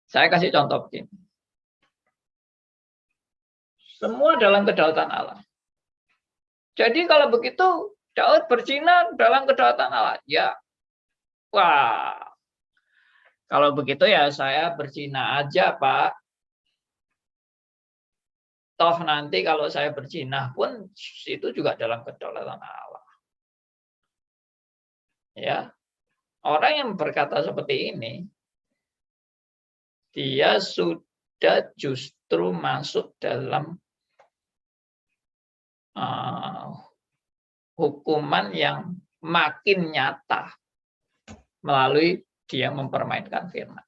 Saya kasih contoh begini. Semua dalam kedaulatan Allah. Jadi kalau begitu, Daud berzina dalam kedaulatan Allah. Ya, wah. Kalau begitu ya saya berzina aja, Pak. Toh nanti kalau saya berzina pun itu juga dalam kedaulatan Allah. Ya. Orang yang berkata seperti ini, dia sudah justru masuk dalam hukuman yang makin nyata melalui dia mempermainkan firman.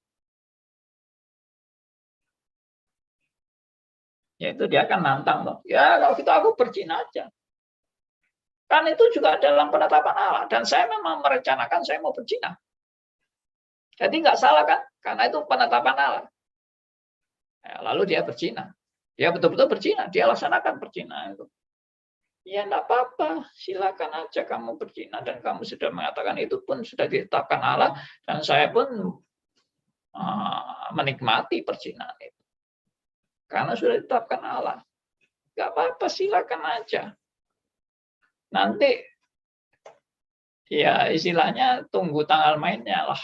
Yaitu dia akan nantang loh. Ya kalau gitu aku berzina aja. Kan itu juga dalam penetapan Allah. Dan saya memang merencanakan saya mau berzina. Jadi nggak salah kan? Karena itu penetapan Allah. Ya, lalu dia berzina. Dia betul-betul berzina. Dia laksanakan berzina itu. Ya enggak apa-apa. Silakan aja kamu berzina. Dan kamu sudah mengatakan itu pun sudah ditetapkan Allah. Dan saya pun menikmati perzinaan itu. Karena sudah ditetapkan Allah. Enggak apa-apa, silakan aja. Nanti ya istilahnya tunggu tanggal mainnya lah.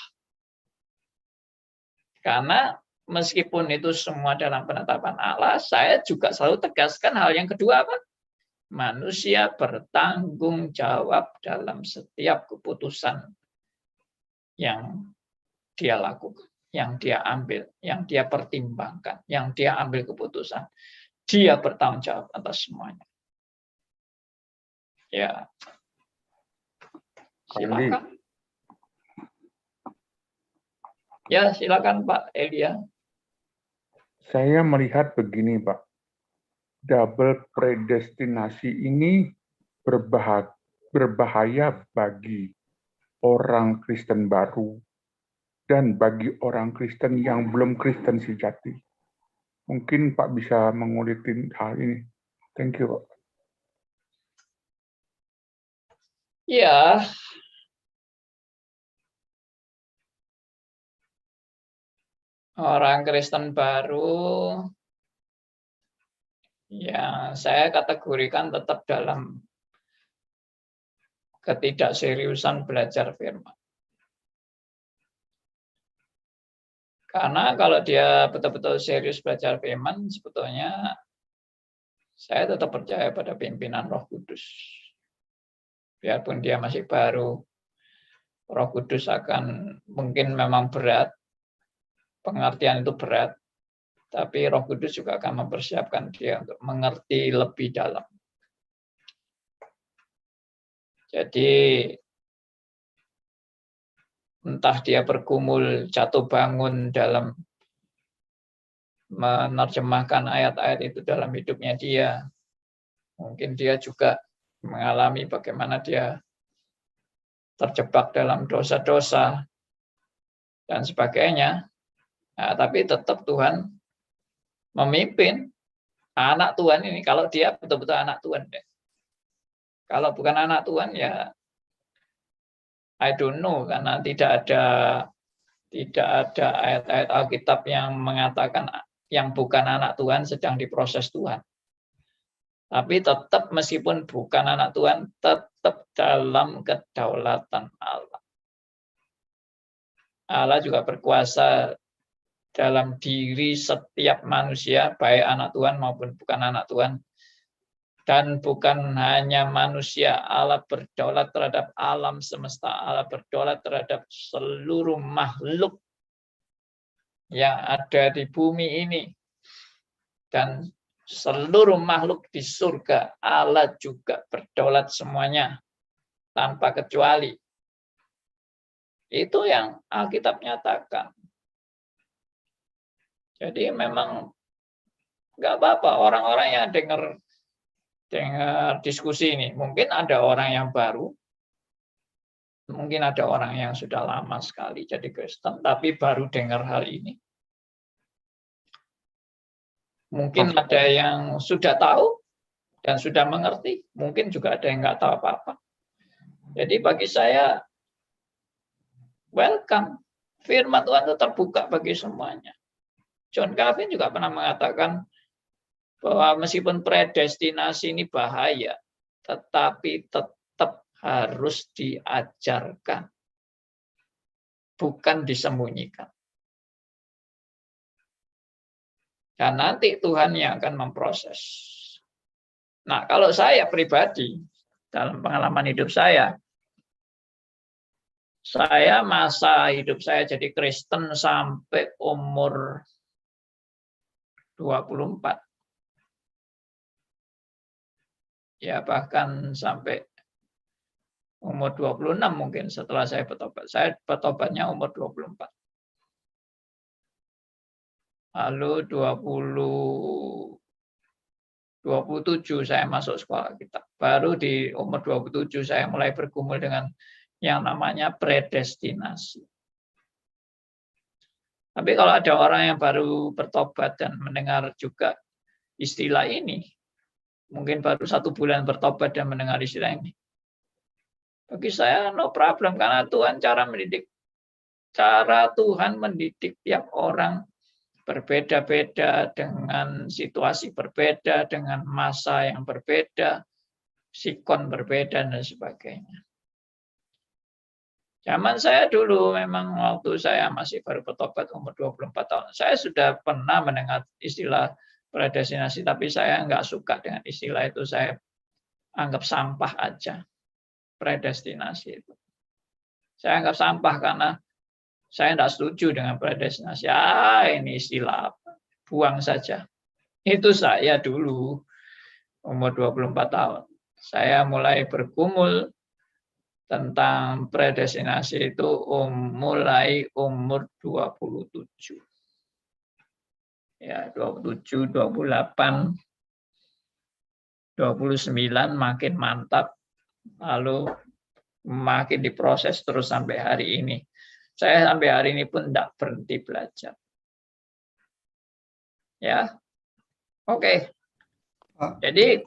Karena meskipun itu semua dalam penetapan Allah, saya juga selalu tegaskan hal yang kedua apa? Manusia bertanggung jawab dalam setiap keputusan yang dia lakukan, yang dia ambil, yang dia pertimbangkan, yang dia ambil keputusan. Dia bertanggung jawab atas semuanya. Ya, silakan. Ya, silakan Pak Elia. Saya melihat begini, Pak. Double predestinasi ini berbahaya bagi orang Kristen baru dan bagi orang Kristen yang belum Kristen sejati. Mungkin Pak bisa mengulitin hal ini. Thank you, Pak. Ya, orang Kristen baru yang saya kategorikan tetap dalam ketidakseriusan belajar firman. Karena kalau dia betul-betul serius belajar firman, sebetulnya saya tetap percaya pada pimpinan Roh Kudus. Biarpun dia masih baru, Roh Kudus akan mungkin memang berat, pengertian itu berat, tapi Roh Kudus juga akan mempersiapkan dia untuk mengerti lebih dalam. Jadi entah dia bergumul jatuh bangun dalam menerjemahkan ayat-ayat itu dalam hidupnya dia. Mungkin dia juga mengalami bagaimana dia terjebak dalam dosa-dosa dan sebagainya. Nah, tapi tetap Tuhan memimpin anak Tuhan ini. Kalau dia betul-betul anak Tuhan. Kalau bukan anak Tuhan ya I don't know, karena tidak ada ayat-ayat Alkitab yang mengatakan yang bukan anak Tuhan sedang diproses Tuhan. Tapi tetap meskipun bukan anak Tuhan, tetap dalam kedaulatan Allah. Allah juga berkuasa dalam diri setiap manusia, baik anak Tuhan maupun bukan anak Tuhan. Dan bukan hanya manusia, Allah berdaulat terhadap alam semesta, Allah berdaulat terhadap seluruh makhluk yang ada di bumi ini. Dan seluruh makhluk di surga, Allah juga berdaulat semuanya, tanpa kecuali. Itu yang Alkitab nyatakan. Jadi memang nggak apa-apa orang-orang yang dengar diskusi ini. Mungkin ada orang yang baru, mungkin ada orang yang sudah lama sekali jadi Kristen, tapi baru dengar hal ini. Mungkin ada yang sudah tahu dan sudah mengerti, mungkin juga ada yang nggak tahu apa-apa. Jadi bagi saya, welcome. Firman Tuhan itu terbuka bagi semuanya. John Calvin juga pernah mengatakan bahwa meskipun predestinasi ini bahaya, tetapi tetap harus diajarkan, bukan disembunyikan. Dan nanti Tuhan yang akan memproses. Nah, kalau saya pribadi, dalam pengalaman hidup saya masa hidup saya jadi Kristen sampai umur 24. Ya, bahkan sampai umur 26 mungkin setelah saya bertobat. Saya bertobatnya umur 24. Lalu 27 saya masuk sekolah kitab. Baru di umur 27 saya mulai bergumul dengan yang namanya predestinasi. Tapi kalau ada orang yang baru bertobat dan mendengar juga istilah ini, mungkin baru 1 bulan bertobat dan mendengar istilah ini, bagi saya no problem, karena Tuhan cara Tuhan mendidik tiap orang berbeda-beda, dengan situasi berbeda, dengan masa yang berbeda, sikon berbeda dan sebagainya. Zaman saya dulu memang waktu saya masih baru bertobat umur 24 tahun, saya sudah pernah mendengar istilah predestinasi, tapi saya nggak suka dengan istilah itu, saya anggap sampah aja. Predestinasi itu saya anggap sampah karena saya tidak setuju dengan predestinasi. Ini istilah apa? Buang saja. Itu saya dulu umur 24 tahun. Saya mulai bergumul tentang predestinasi itu mulai umur 27. Ya, 27, 28, 29 makin mantap. Lalu makin diproses terus sampai hari ini. Saya sampai hari ini pun tidak berhenti belajar. Ya, oke. Jadi,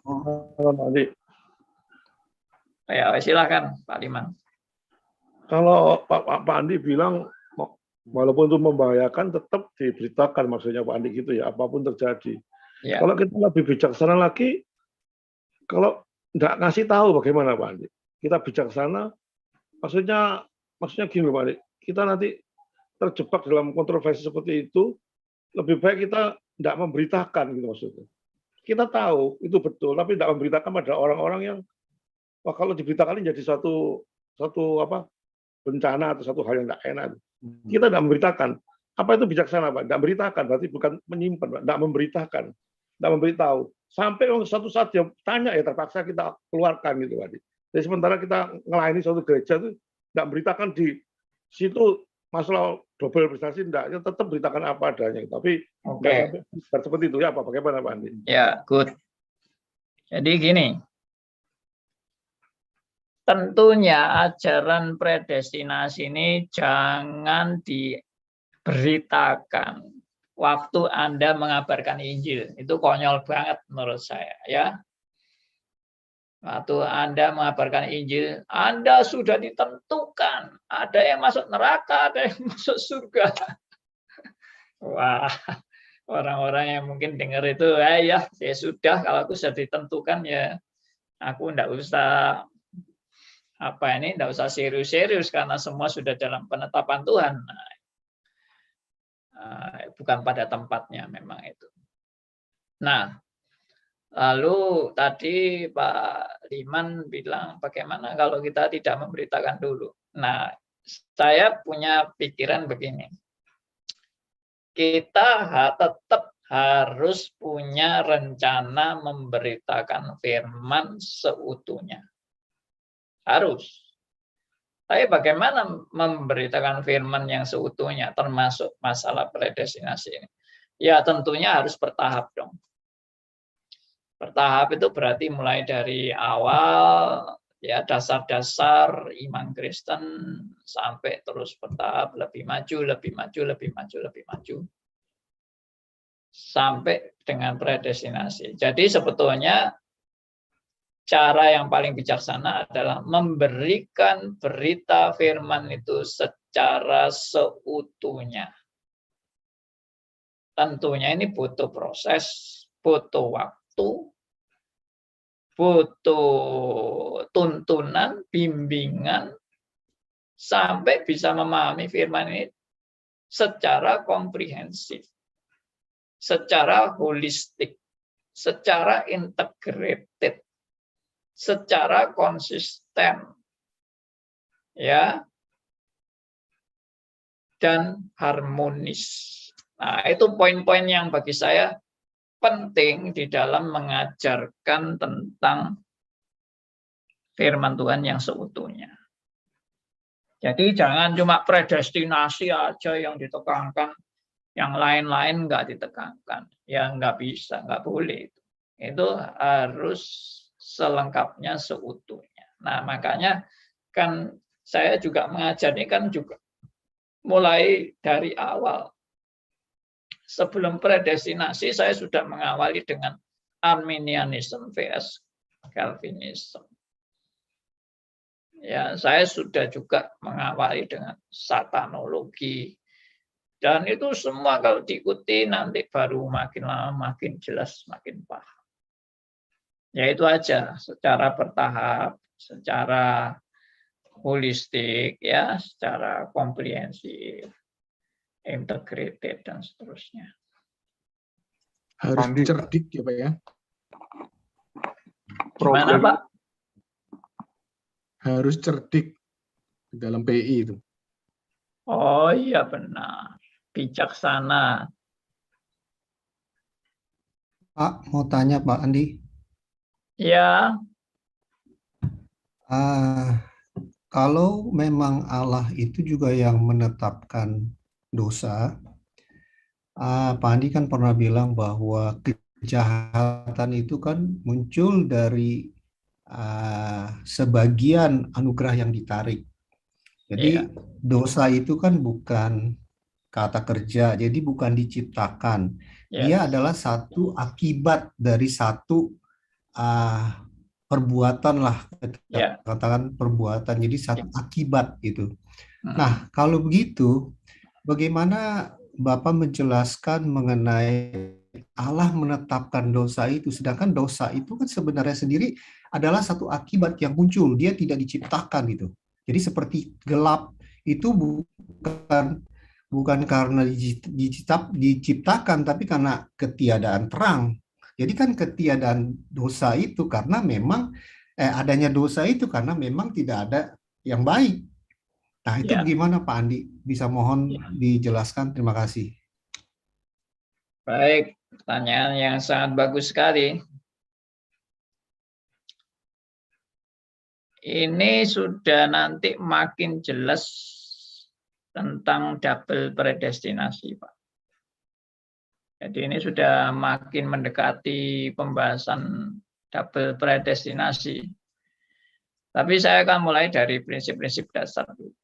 ya silakan Pak Liman. Kalau Pak Andi bilang walaupun itu membahayakan, tetap diberitakan, maksudnya Pak Andi gitu ya, apapun terjadi. Ya. Kalau kita lebih bijaksana lagi, kalau nggak ngasih tahu bagaimana Pak Andi? Kita bijaksana, maksudnya gini Pak Andi, kita nanti terjebak dalam kontroversi seperti itu, lebih baik kita nggak memberitakan gitu maksudnya. Kita tahu itu betul, tapi nggak memberitakan pada orang-orang yang kalau diberitakan jadi suatu bencana atau satu hal yang tidak enak. Kita tidak memberitakan. Apa itu bijaksana, Pak? Tidak memberitakan, berarti bukan menyimpan, Pak. Tidak memberitakan, tidak memberitahu. Sampai suatu saat dia tanya, ya terpaksa kita keluarkan gitu, Pak. Jadi sementara kita melayani suatu gereja itu tidak memberitakan di situ masalah double prestasi, tidak, ya tetap beritakan apa adanya. Tapi tidak sampai seperti itu ya, bagaimana Pak Andi? Ya, good. Jadi gini. Tentunya ajaran predestinasi ini jangan diberitakan waktu Anda mengabarkan Injil. Itu konyol banget menurut saya, ya. Waktu Anda mengabarkan Injil, Anda sudah ditentukan. Ada yang masuk neraka, ada yang masuk surga. Wah, orang-orang yang mungkin dengar itu, ya sudah, kalau aku sudah ditentukan ya, aku enggak usah enggak usah serius-serius karena semua sudah dalam penetapan Tuhan. Bukan pada tempatnya memang itu. Nah, Lalu tadi Pak Liman bilang bagaimana kalau kita tidak memberitakan dulu. Nah, saya punya pikiran begini. Kita tetap harus punya rencana memberitakan firman seutuhnya. Harus. Tapi bagaimana memberitakan firman yang seutuhnya, termasuk masalah predestinasi ini? Ya tentunya harus bertahap dong. Bertahap itu berarti mulai dari awal, ya dasar-dasar iman Kristen, sampai terus bertahap lebih maju, lebih maju, lebih maju, lebih maju. Sampai dengan predestinasi. Jadi sebetulnya cara yang paling bijaksana adalah memberikan berita firman itu secara seutuhnya. Tentunya ini butuh proses, butuh waktu, butuh tuntunan, bimbingan, sampai bisa memahami firman ini secara komprehensif, secara holistik, secara integrated, secara konsisten, ya, dan harmonis. Nah, itu poin-poin yang bagi saya penting di dalam mengajarkan tentang firman Tuhan yang seutuhnya. Jadi jangan cuma predestinasi aja yang ditekankan, yang lain-lain nggak ditekankan. Ya nggak bisa, nggak boleh. Itu harus selengkapnya, seutuhnya. Nah, makanya kan saya juga mengajar ini kan juga mulai dari awal. Sebelum predestinasi saya sudah mengawali dengan Arminianism vs Calvinism. Ya, saya sudah juga mengawali dengan satanologi. Dan itu semua kalau diikuti nanti baru makin lama makin jelas, makin paham. Ya itu aja, secara bertahap, secara holistik, ya, secara komprehensif, integrated, dan seterusnya. Harus Andi. cerdik ya Pak ya. Gimana Pak? Harus cerdik dalam PI itu. Oh iya benar, bijaksana. Pak, mau tanya Pak Andi. Ya, Kalau memang Allah itu juga yang menetapkan dosa, Pak Andi kan pernah bilang bahwa kejahatan itu kan muncul dari sebagian anugerah yang ditarik. Jadi dosa itu kan bukan kata kerja, jadi bukan diciptakan. Dia adalah satu akibat dari satu perbuatan lah, katakan perbuatan, jadi satu akibat gitu. Nah, kalau begitu, bagaimana Bapak menjelaskan mengenai Allah menetapkan dosa itu, sedangkan dosa itu kan sebenarnya sendiri adalah satu akibat yang muncul, dia tidak diciptakan gitu. Jadi seperti gelap itu bukan karena diciptakan, tapi karena ketiadaan terang. Jadi kan ketiadaan dosa itu karena memang adanya dosa itu karena memang tidak ada yang baik. Nah itu bagaimana Pak Andi? Bisa mohon dijelaskan? Terima kasih. Baik, pertanyaan yang sangat bagus sekali. Ini sudah nanti makin jelas tentang double predestinasi, Pak. Jadi ini sudah makin mendekati pembahasan double predestinasi. Tapi saya akan mulai dari prinsip-prinsip dasar dulu.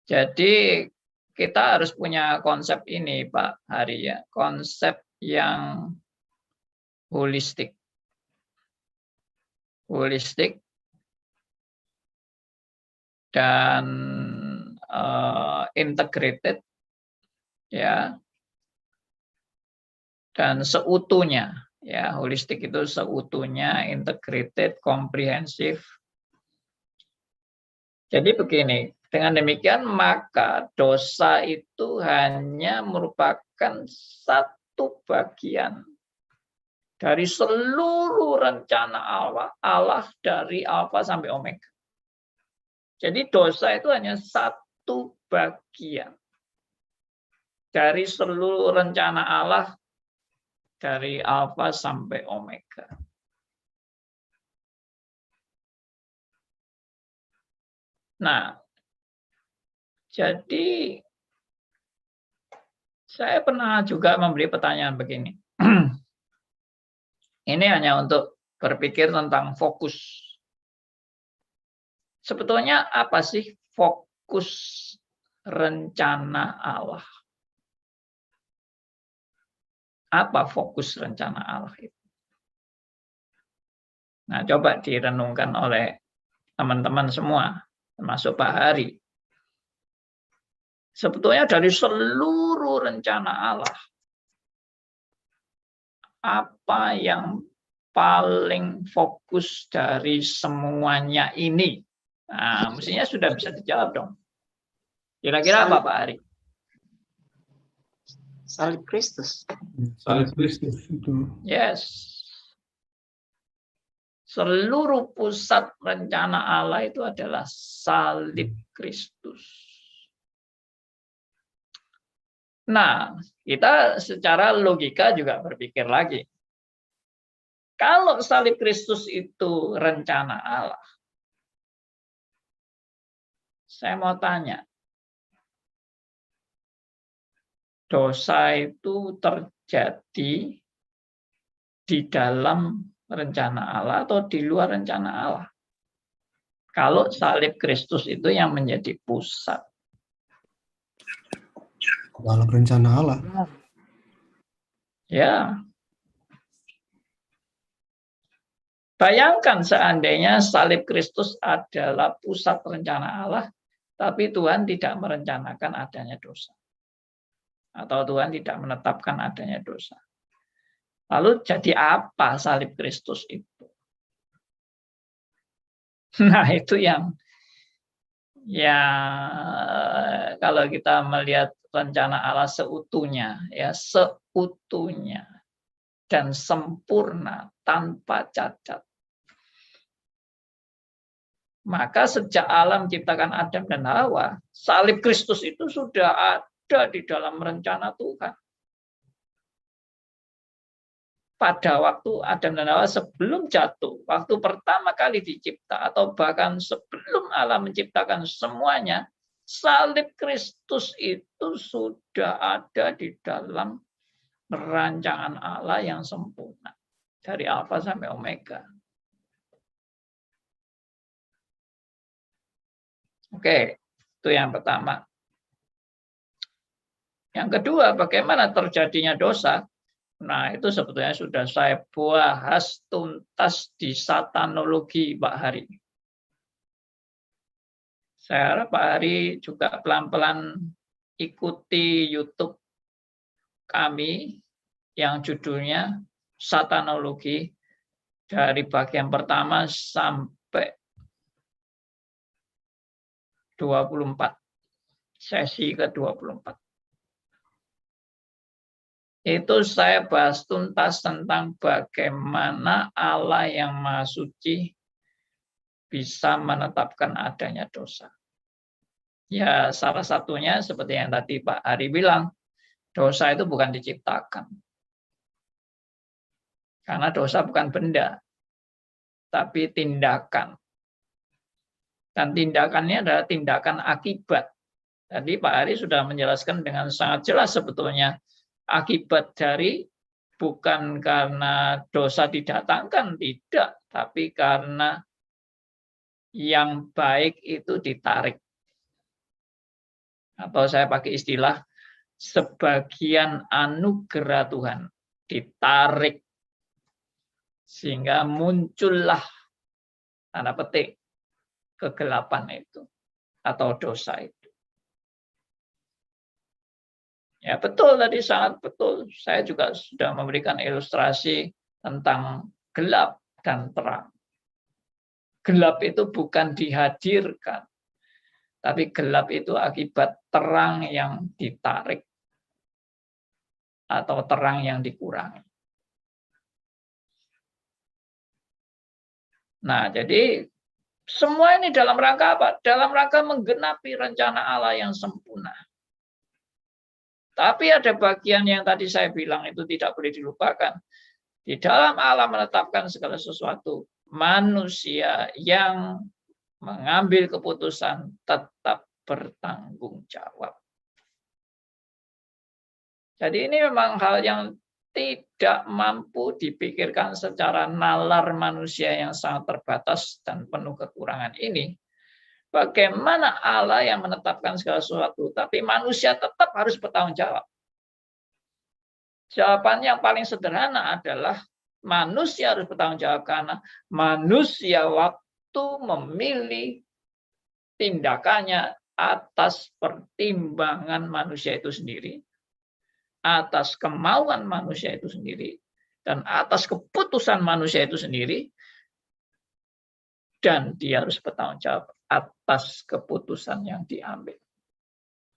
Jadi kita harus punya konsep ini, Pak Hari, ya, konsep yang holistik. Holistik dan integrated, ya, dan seutuhnya, ya, holistik itu seutuhnya, integrated, komprehensif. Jadi begini, dengan demikian maka dosa itu hanya merupakan satu bagian dari seluruh rencana Allah dari alfa sampai omega. Jadi dosa itu hanya satu bagian dari seluruh rencana Allah dari alfa sampai omega. Nah, jadi saya pernah juga memberi pertanyaan begini. Ini hanya untuk berpikir tentang fokus. Sebetulnya apa sih fokus rencana Allah? Apa fokus rencana Allah itu? Nah, coba direnungkan oleh teman-teman semua, termasuk Pak Hari. Sebetulnya dari seluruh rencana Allah, apa yang paling fokus dari semuanya ini? Nah, mestinya sudah bisa dijawab dong. Kira-kira apa Pak Ari? Salib Kristus. Salib Kristus itu. Yes. Seluruh pusat rencana Allah itu adalah salib Kristus. Nah, kita secara logika juga berpikir lagi. Kalau salib Kristus itu rencana Allah, saya mau tanya, dosa itu terjadi di dalam rencana Allah atau di luar rencana Allah? Kalau salib Kristus itu yang menjadi pusat. Dalam rencana Allah. Ya. Bayangkan seandainya salib Kristus adalah pusat rencana Allah, tapi Tuhan tidak merencanakan adanya dosa. Atau Tuhan tidak menetapkan adanya dosa. Lalu jadi apa salib Kristus itu? Nah, itu yang kalau kita melihat rencana Allah seutuhnya, ya seutuhnya dan sempurna tanpa cacat. Maka sejak Allah menciptakan Adam dan Hawa, salib Kristus itu sudah ada di dalam rencana Tuhan. Pada waktu Adam dan Hawa sebelum jatuh, waktu pertama kali dicipta, atau bahkan sebelum Allah menciptakan semuanya, salib Kristus itu sudah ada di dalam rancangan Allah yang sempurna. Dari alfa sampai omega. Oke, itu yang pertama. Yang kedua, bagaimana terjadinya dosa? Nah, itu sebetulnya sudah saya bahas tuntas di satanologi Pak Hari. Saya harap Pak Hari juga pelan-pelan ikuti YouTube kami yang judulnya Satanologi dari bagian pertama sampai 24, sesi ke-24. Itu saya bahas tuntas tentang bagaimana Allah yang Maha Suci bisa menetapkan adanya dosa. Ya, salah satunya seperti yang tadi Pak Ari bilang, dosa itu bukan diciptakan. Karena dosa bukan benda, tapi tindakan. Dan tindakannya adalah tindakan akibat. Tadi Pak Ari sudah menjelaskan dengan sangat jelas sebetulnya akibat dari bukan karena dosa didatangkan, tidak, tapi karena yang baik itu ditarik. Atau saya pakai istilah sebagian anugerah Tuhan ditarik sehingga muncullah tanda petik kegelapan itu atau dosa itu. Ya betul tadi, sangat betul. Saya juga sudah memberikan ilustrasi tentang gelap dan terang. Gelap itu bukan dihadirkan, tapi gelap itu akibat terang yang ditarik atau terang yang dikurangi. Nah, jadi semua ini dalam rangka apa? Dalam rangka menggenapi rencana Allah yang sempurna. Tapi ada bagian yang tadi saya bilang itu tidak boleh dilupakan. Di dalam Allah menetapkan segala sesuatu, manusia yang mengambil keputusan tetap bertanggung jawab. Jadi ini memang hal yang tidak mampu dipikirkan secara nalar manusia yang sangat terbatas dan penuh kekurangan ini. Bagaimana Allah yang menetapkan segala sesuatu, tapi manusia tetap harus bertanggung jawab. Jawaban yang paling sederhana adalah manusia harus bertanggung jawab karena manusia waktu memilih tindakannya atas pertimbangan manusia itu sendiri, atas kemauan manusia itu sendiri, dan atas keputusan manusia itu sendiri, dan dia harus bertanggung jawab atas keputusan yang diambil.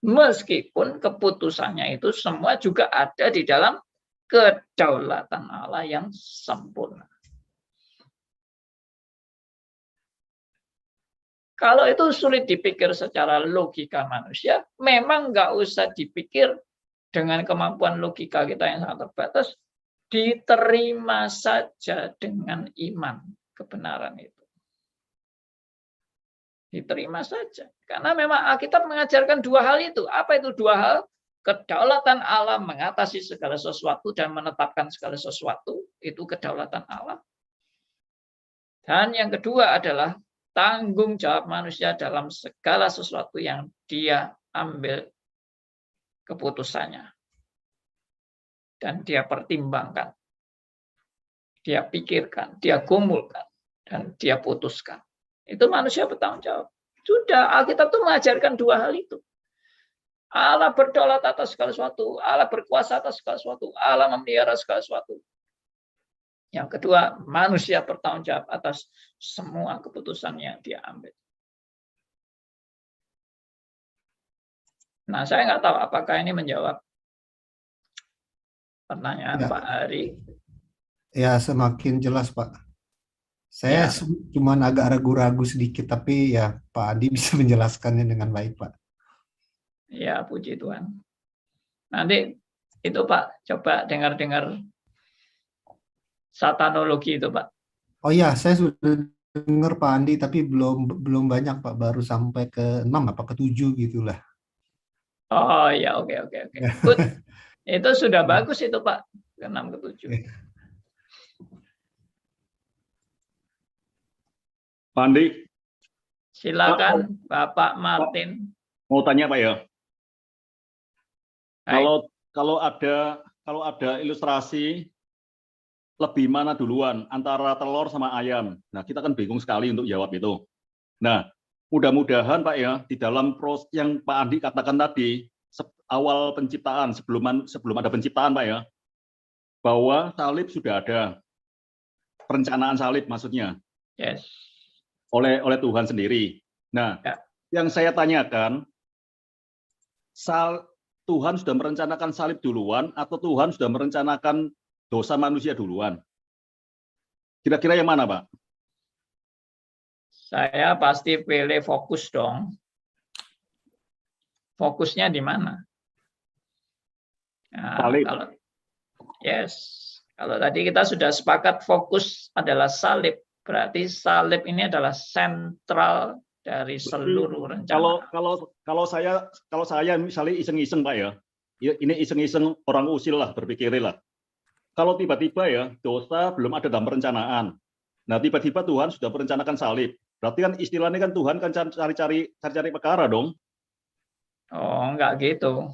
Meskipun keputusannya itu semua juga ada di dalam kedaulatan Allah yang sempurna. Kalau itu sulit dipikir secara logika manusia, memang nggak usah dipikir dengan kemampuan logika kita yang sangat terbatas, diterima saja dengan iman kebenaran itu. Diterima saja. Karena memang Alkitab mengajarkan dua hal itu. Apa itu dua hal? Kedaulatan Allah mengatasi segala sesuatu dan menetapkan segala sesuatu. Itu kedaulatan Allah. Dan yang kedua adalah tanggung jawab manusia dalam segala sesuatu yang dia ambil keputusannya. Dan dia pertimbangkan. Dia pikirkan, dia gumulkan, dan dia putuskan. Itu manusia bertanggung jawab. Sudah, Alkitab itu mengajarkan dua hal itu. Allah berdaulat atas segala sesuatu, Allah berkuasa atas segala sesuatu, Allah memelihara segala sesuatu. Yang kedua, manusia bertanggung jawab atas semua keputusan yang dia ambil. Nah, saya nggak tahu apakah ini menjawab pertanyaan Ya. Pak Ari. Ya, semakin jelas, Pak. Saya Ya. cuma agak ragu-ragu sedikit, tapi ya Pak Adi bisa menjelaskannya dengan baik, Pak. Ya, puji Tuhan. Nanti itu Pak, coba dengar-dengar satanologi itu Pak. Oh iya, saya sudah dengar Pak Andi, tapi belum banyak Pak, baru sampai ke 6 apa ke 7 gitulah. Oh ya, oke. Good. Itu sudah bagus itu Pak, ke 6 ke 7. Pak Andi, Silakan Bapak Martin. mau tanya Pak ya. Baik. Kalau ada ilustrasi lebih mana duluan antara telur sama ayam. Nah, kita kan bingung sekali untuk jawab itu. Nah, mudah-mudahan Pak ya, di dalam proses yang Pak Andi katakan tadi, awal penciptaan, sebelum ada penciptaan Pak ya, bahwa salib sudah ada. Perencanaan salib maksudnya. Yes. Oleh Tuhan sendiri. Nah, Ya. yang saya tanyakan, Tuhan sudah merencanakan salib duluan atau Tuhan sudah merencanakan dosa manusia duluan? Kira-kira yang mana, Pak? Saya pasti pilih fokus dong. Fokusnya di mana? Nah, Salib. Kalau tadi kita sudah sepakat fokus adalah salib, berarti salib ini adalah sentral dari seluruh rencana. Kalau saya misalnya iseng-iseng Pak ya, ini iseng-iseng orang usil lah, berpikirlah. Kalau tiba-tiba ya dosa belum ada dalam perencanaan, nah tiba-tiba Tuhan sudah merencanakan salib, berarti kan istilahnya kan Tuhan kan cari-cari perkara dong. Oh, enggak gitu.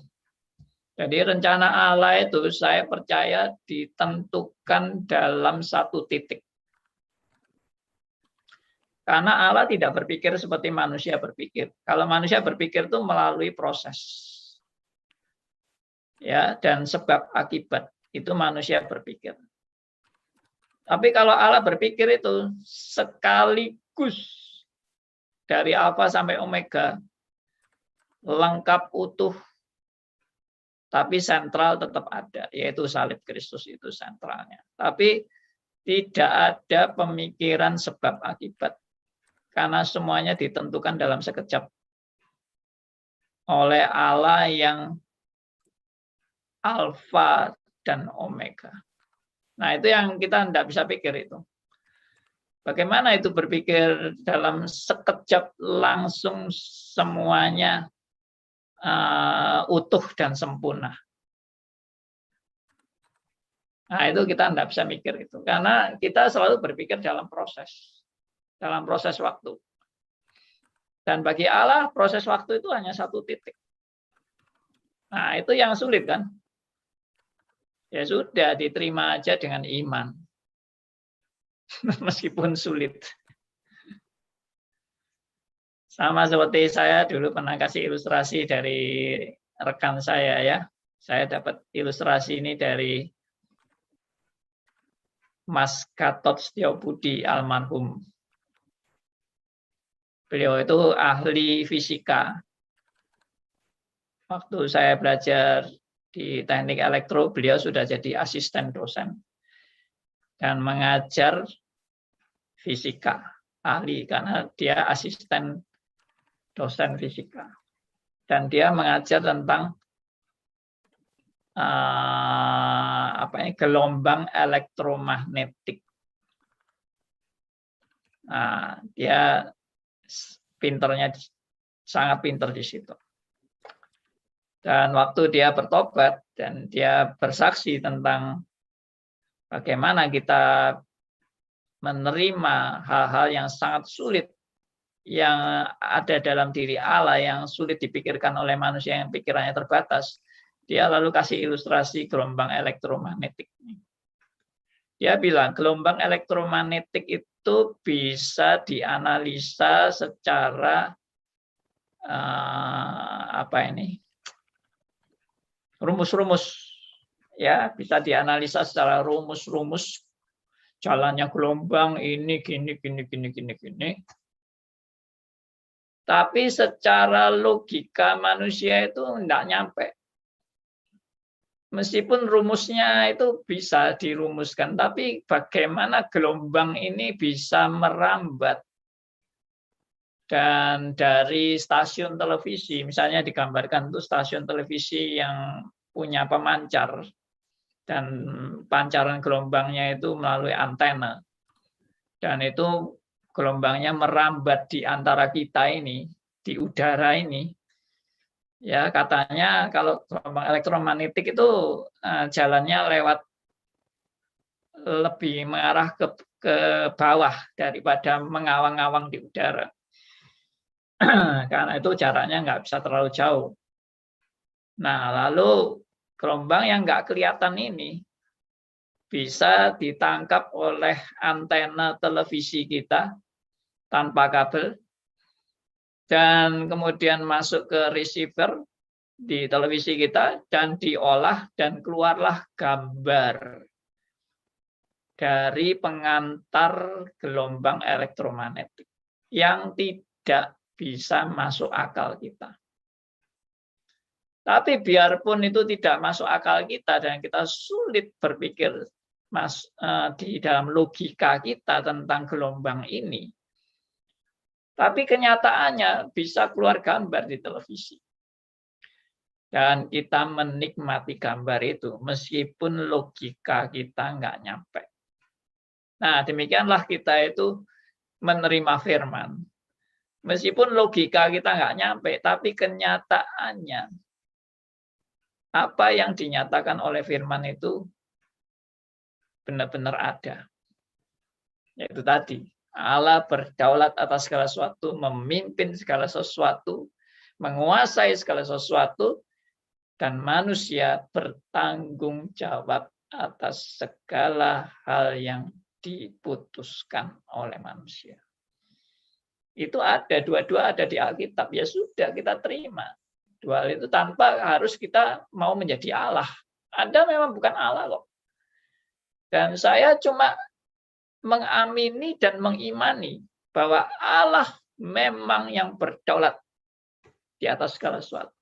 Jadi rencana Allah itu saya percaya ditentukan dalam satu titik. Karena Allah tidak berpikir seperti manusia berpikir. Kalau manusia berpikir itu melalui proses. Ya, dan sebab akibat itu manusia berpikir. Tapi kalau Allah berpikir itu sekaligus dari alfa sampai omega, lengkap utuh, tapi sentral tetap ada, yaitu salib Kristus itu sentralnya. Tapi Tidak ada pemikiran sebab akibat. Karena semuanya ditentukan dalam sekejap oleh Allah yang alfa dan omega. Nah, itu yang kita tidak bisa pikir itu. Bagaimana itu berpikir dalam sekejap langsung semuanya utuh dan sempurna. Nah, itu kita tidak bisa mikir itu. Karena kita selalu berpikir dalam proses waktu. Dan bagi Allah, proses waktu itu hanya satu titik. Nah, itu yang sulit kan? Ya sudah, diterima aja dengan iman. Meskipun sulit. Sama seperti saya dulu pernah kasih ilustrasi dari rekan saya ya. Saya dapat ilustrasi ini dari Mas Gatot Setiobudi almarhum. Beliau itu ahli fisika. Waktu saya belajar di teknik elektro, beliau sudah jadi asisten dosen dan mengajar fisika, ahli karena dia asisten dosen fisika. Dan dia mengajar tentang gelombang elektromagnetik. Nah, dia pinternya sangat pinter di situ. Dan waktu dia bertobat dan dia bersaksi tentang bagaimana kita menerima hal-hal yang sangat sulit yang ada dalam diri Allah yang sulit dipikirkan oleh manusia yang pikirannya terbatas. Dia lalu kasih ilustrasi gelombang elektromagnetik. Dia bilang gelombang elektromagnetik itu bisa dianalisa secara rumus-rumus, ya bisa dianalisa secara rumus-rumus jalannya gelombang ini gini. Tapi secara logika manusia itu tidak nyampe. Meskipun rumusnya itu bisa dirumuskan, tapi bagaimana gelombang ini bisa merambat. Dan dari stasiun televisi, misalnya digambarkan itu stasiun televisi yang punya pemancar, dan pancaran gelombangnya itu melalui antena. Dan itu gelombangnya merambat di antara kita ini, di udara ini. Ya, katanya kalau gelombang elektromagnetik itu jalannya lewat lebih mengarah ke bawah daripada mengawang-awang di udara. Karena itu jaraknya nggak bisa terlalu jauh. Nah, lalu gelombang yang nggak kelihatan ini bisa ditangkap oleh antena televisi kita tanpa kabel, dan kemudian masuk ke receiver di televisi kita, dan diolah, dan keluarlah gambar dari pengantar gelombang elektromagnetik yang tidak bisa masuk akal kita. Tapi biarpun itu tidak masuk akal kita dan kita sulit berpikir di dalam logika kita tentang gelombang ini, tapi kenyataannya bisa keluar gambar di televisi. Dan kita menikmati gambar itu meskipun logika kita nggak nyampe. Nah, demikianlah kita itu menerima firman. Meskipun logika kita nggak nyampe, tapi kenyataannya apa yang dinyatakan oleh firman itu benar-benar ada. Yaitu tadi, Allah berdaulat atas segala sesuatu, memimpin segala sesuatu, menguasai segala sesuatu, dan manusia bertanggung jawab atas segala hal yang diputuskan oleh manusia. Itu ada, dua-dua ada di Alkitab. Ya sudah, kita terima. Dua hal itu tanpa harus kita mau menjadi Allah. Anda memang bukan Allah kok. Dan saya cuma mengamini dan mengimani bahwa Allah memang yang berdaulat di atas segala sesuatu.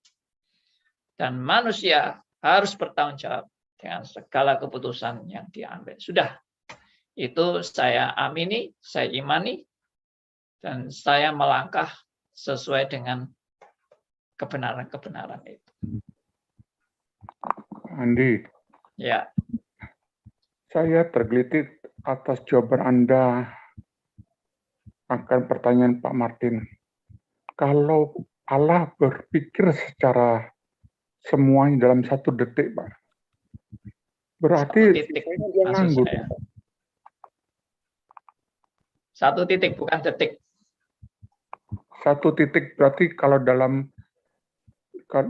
Dan manusia harus bertanggung jawab dengan segala keputusan yang diambil. Sudah. Itu saya amini, saya imani, dan saya melangkah sesuai dengan kebenaran-kebenaran itu. Andi, Ya, saya tergelitik atas jawaban Anda akan pertanyaan Pak Martin. Kalau Allah berpikir secara semuanya dalam 1 detik, Pak, berarti 1 titik dia maksud nganggur. saya. 1 titik, bukan detik. 1 titik berarti kalau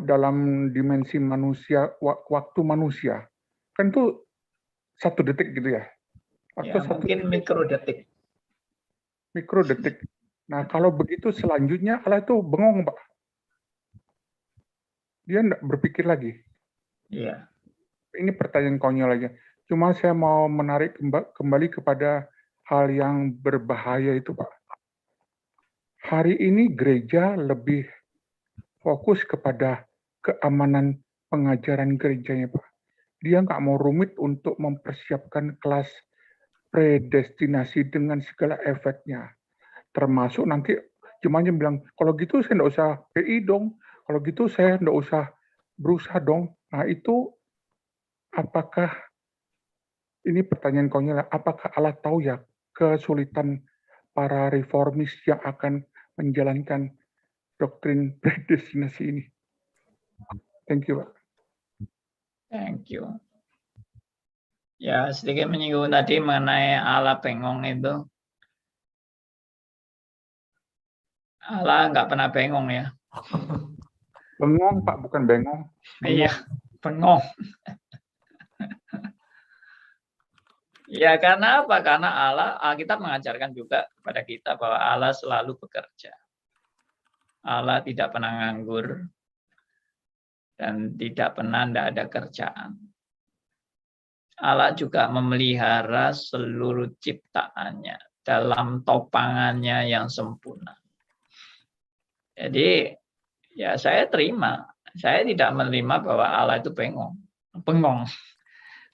dalam dimensi manusia, waktu manusia, kan itu 1 detik gitu ya? Atau Ya, mungkin mikrodetik. mikrodetik. Nah, kalau begitu selanjutnya Allah itu bengong, Pak. Dia enggak berpikir lagi. Iya. Ini pertanyaan konyol aja. Cuma saya mau menarik kembali kepada hal yang berbahaya itu, Pak. Hari ini gereja lebih fokus kepada keamanan pengajaran gerejanya, Pak. Dia nggak mau rumit untuk mempersiapkan kelas predestinasi dengan segala efeknya. Termasuk nanti jemaahnya bilang, kalau gitu saya nggak usah PI dong, kalau gitu saya nggak usah berusaha dong. Nah itu apakah, ini pertanyaan konyol, apakah Allah tahu ya kesulitan para reformis yang akan menjalankan doktrin predestinasi ini? Thank you, Pak. Thank you. Ya, sedikit menyinggung tadi mengenai Allah bengong itu. Allah nggak pernah bengong ya. Bengong, Pak, bukan bengong. Iya, bengong. Ya, karena apa? Karena Allah, Alkitab mengajarkan juga kepada kita bahwa Allah selalu bekerja. Allah tidak pernah nganggur dan tidak pernah tidak ada kerjaan. Allah juga memelihara seluruh ciptaannya dalam topangannya yang sempurna. Jadi ya saya terima. Saya tidak menerima bahwa Allah itu bengong.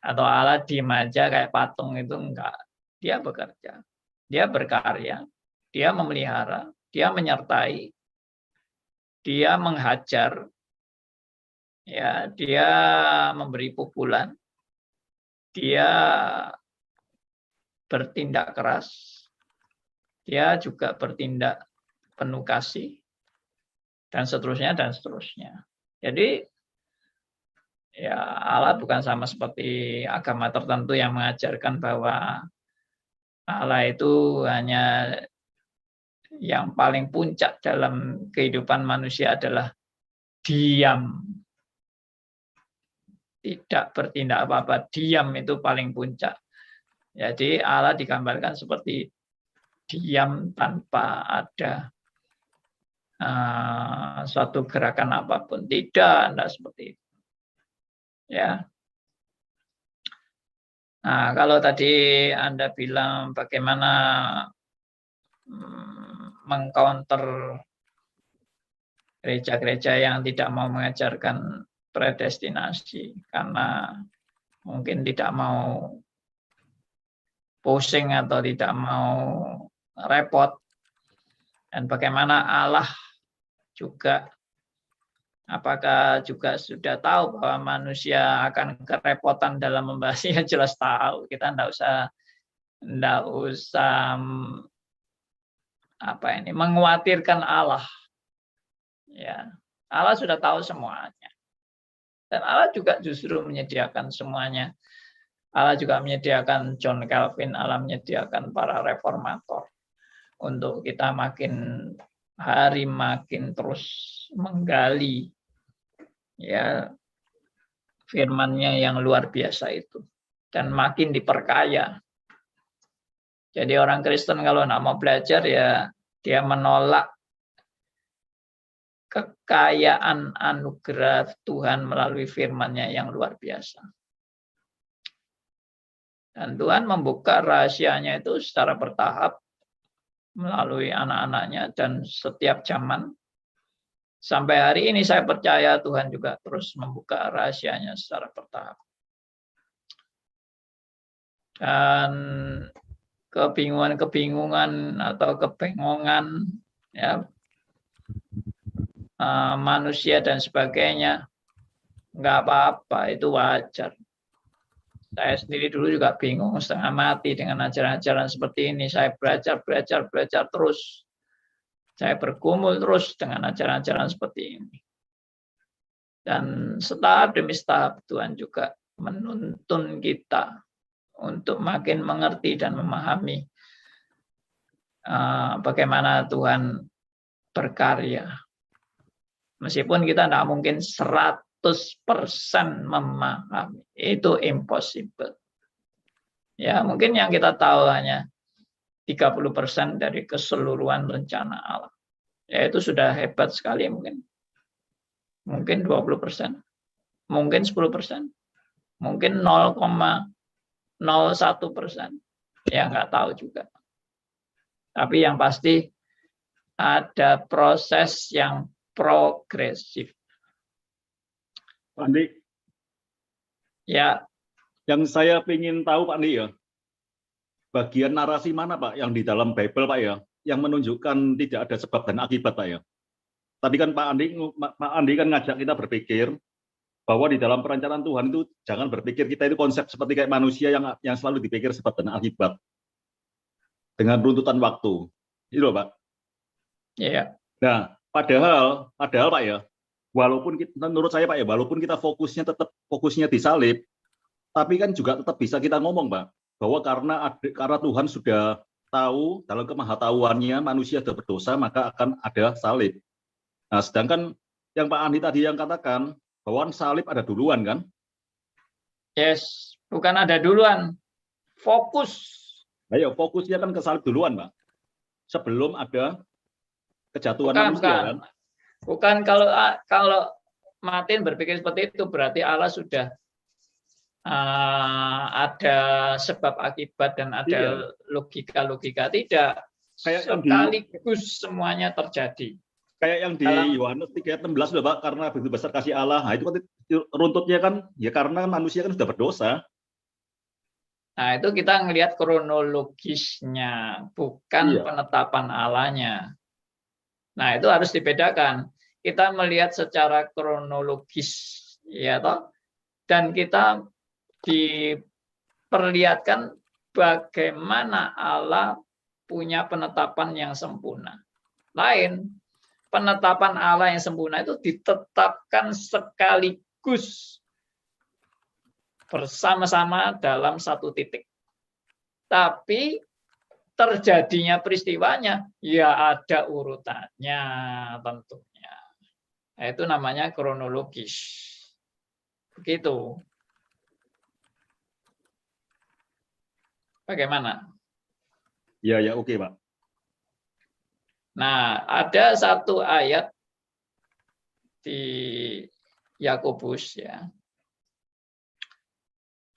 Atau Allah diem aja kayak patung itu, enggak. Dia bekerja. Dia berkarya. Dia memelihara. Dia menyertai. Dia menghajar. Ya, dia memberi pukulan. Dia bertindak keras. Dia juga bertindak penuh kasih. Dan seterusnya, dan seterusnya. Jadi, ya Allah bukan sama seperti agama tertentu yang mengajarkan bahwa Allah itu hanya yang paling puncak dalam kehidupan manusia adalah diam. Tidak bertindak apa-apa, diam itu paling puncak. Jadi Allah digambarkan seperti diam tanpa ada suatu gerakan apapun. Tidak seperti itu. Ya. Nah, kalau tadi Anda bilang bagaimana mengcounter gereja-gereja yang tidak mau mengajarkan predestinasi karena mungkin tidak mau pusing atau tidak mau repot, dan bagaimana Allah juga apakah juga sudah tahu bahwa manusia akan kerepotan dalam membahasnya? Jelas tahu. Kita enggak usah mengkhawatirkan Allah. Ya, Allah sudah tahu semuanya. Dan Allah juga justru menyediakan semuanya. Allah juga menyediakan John Calvin, Allah menyediakan para reformator untuk kita makin hari makin terus menggali ya firman-Nya yang luar biasa itu dan makin diperkaya. Jadi orang Kristen kalau nggak mau belajar ya dia menolak kekayaan anugerah Tuhan melalui firman-Nya yang luar biasa. Dan Tuhan membuka rahasianya itu secara bertahap melalui anak-anaknya dan setiap zaman. Sampai hari ini saya percaya Tuhan juga terus membuka rahasianya secara bertahap. Dan kebingungan atau kebengongan ya, manusia dan sebagainya, nggak apa-apa, itu wajar. Saya sendiri dulu juga bingung setengah mati dengan ajaran-ajaran seperti ini. Saya belajar terus. Saya bergumul terus dengan ajaran-ajaran seperti ini. Dan setahap demi setahap Tuhan juga menuntun kita untuk makin mengerti dan memahami bagaimana Tuhan berkarya. Meskipun kita tidak mungkin 100% memahami, itu impossible. Ya, mungkin yang kita tahu hanya 30% dari keseluruhan rencana Allah. Ya, itu sudah hebat sekali mungkin. Mungkin 20%, mungkin 10%, mungkin 0,01%. Ya, nggak tahu juga. Tapi yang pasti ada proses yang progresif. Pak Andi. Ya. Yang saya ingin tahu Pak Andi ya, bagian narasi mana Pak yang di dalam Bible Pak ya, yang menunjukkan tidak ada sebab dan akibat Pak ya. Tadi kan Pak Andi kan ngajak kita berpikir bahwa di dalam perencanaan Tuhan itu jangan berpikir kita itu konsep seperti kayak manusia yang selalu dipikir sebab dan akibat dengan runtutan waktu. Itu loh Pak. Iya. Nah, padahal Pak ya, walaupun menurut saya Pak ya, walaupun kita fokusnya di salib, tapi kan juga tetap bisa kita ngomong Pak, bahwa karena Tuhan sudah tahu dalam kemahatauannya manusia sudah berdosa, maka akan ada salib. Nah, sedangkan yang Pak Andi tadi yang katakan bahwa salib ada duluan kan? Yes, bukan ada duluan. Fokus. Ayo, fokusnya kan ke salib duluan, Pak. Sebelum ada kejatuhan manusia kan? Bukan, kalau Martin berpikir seperti itu berarti Allah sudah ada sebab akibat dan ada logika-logika. Tidak. Sekaligus semuanya terjadi. Kayak yang di Yohanes 3:16 Pak, karena begitu besar kasih Allah. Nah, itu kan runtutnya kan ya karena manusia kan sudah berdosa. Nah, itu kita ngelihat kronologisnya, bukan penetapan Allahnya. Nah, itu harus dibedakan. Kita melihat secara kronologis, ya toh, dan kita diperlihatkan bagaimana Allah punya penetapan yang sempurna. Lain, penetapan Allah yang sempurna itu ditetapkan sekaligus bersama-sama dalam satu titik. Tapi terjadinya peristiwanya, ya ada urutannya tentunya. Nah, itu namanya kronologis. Begitu. Bagaimana? Ya, oke, Pak. Nah, ada satu ayat di Yakobus ya,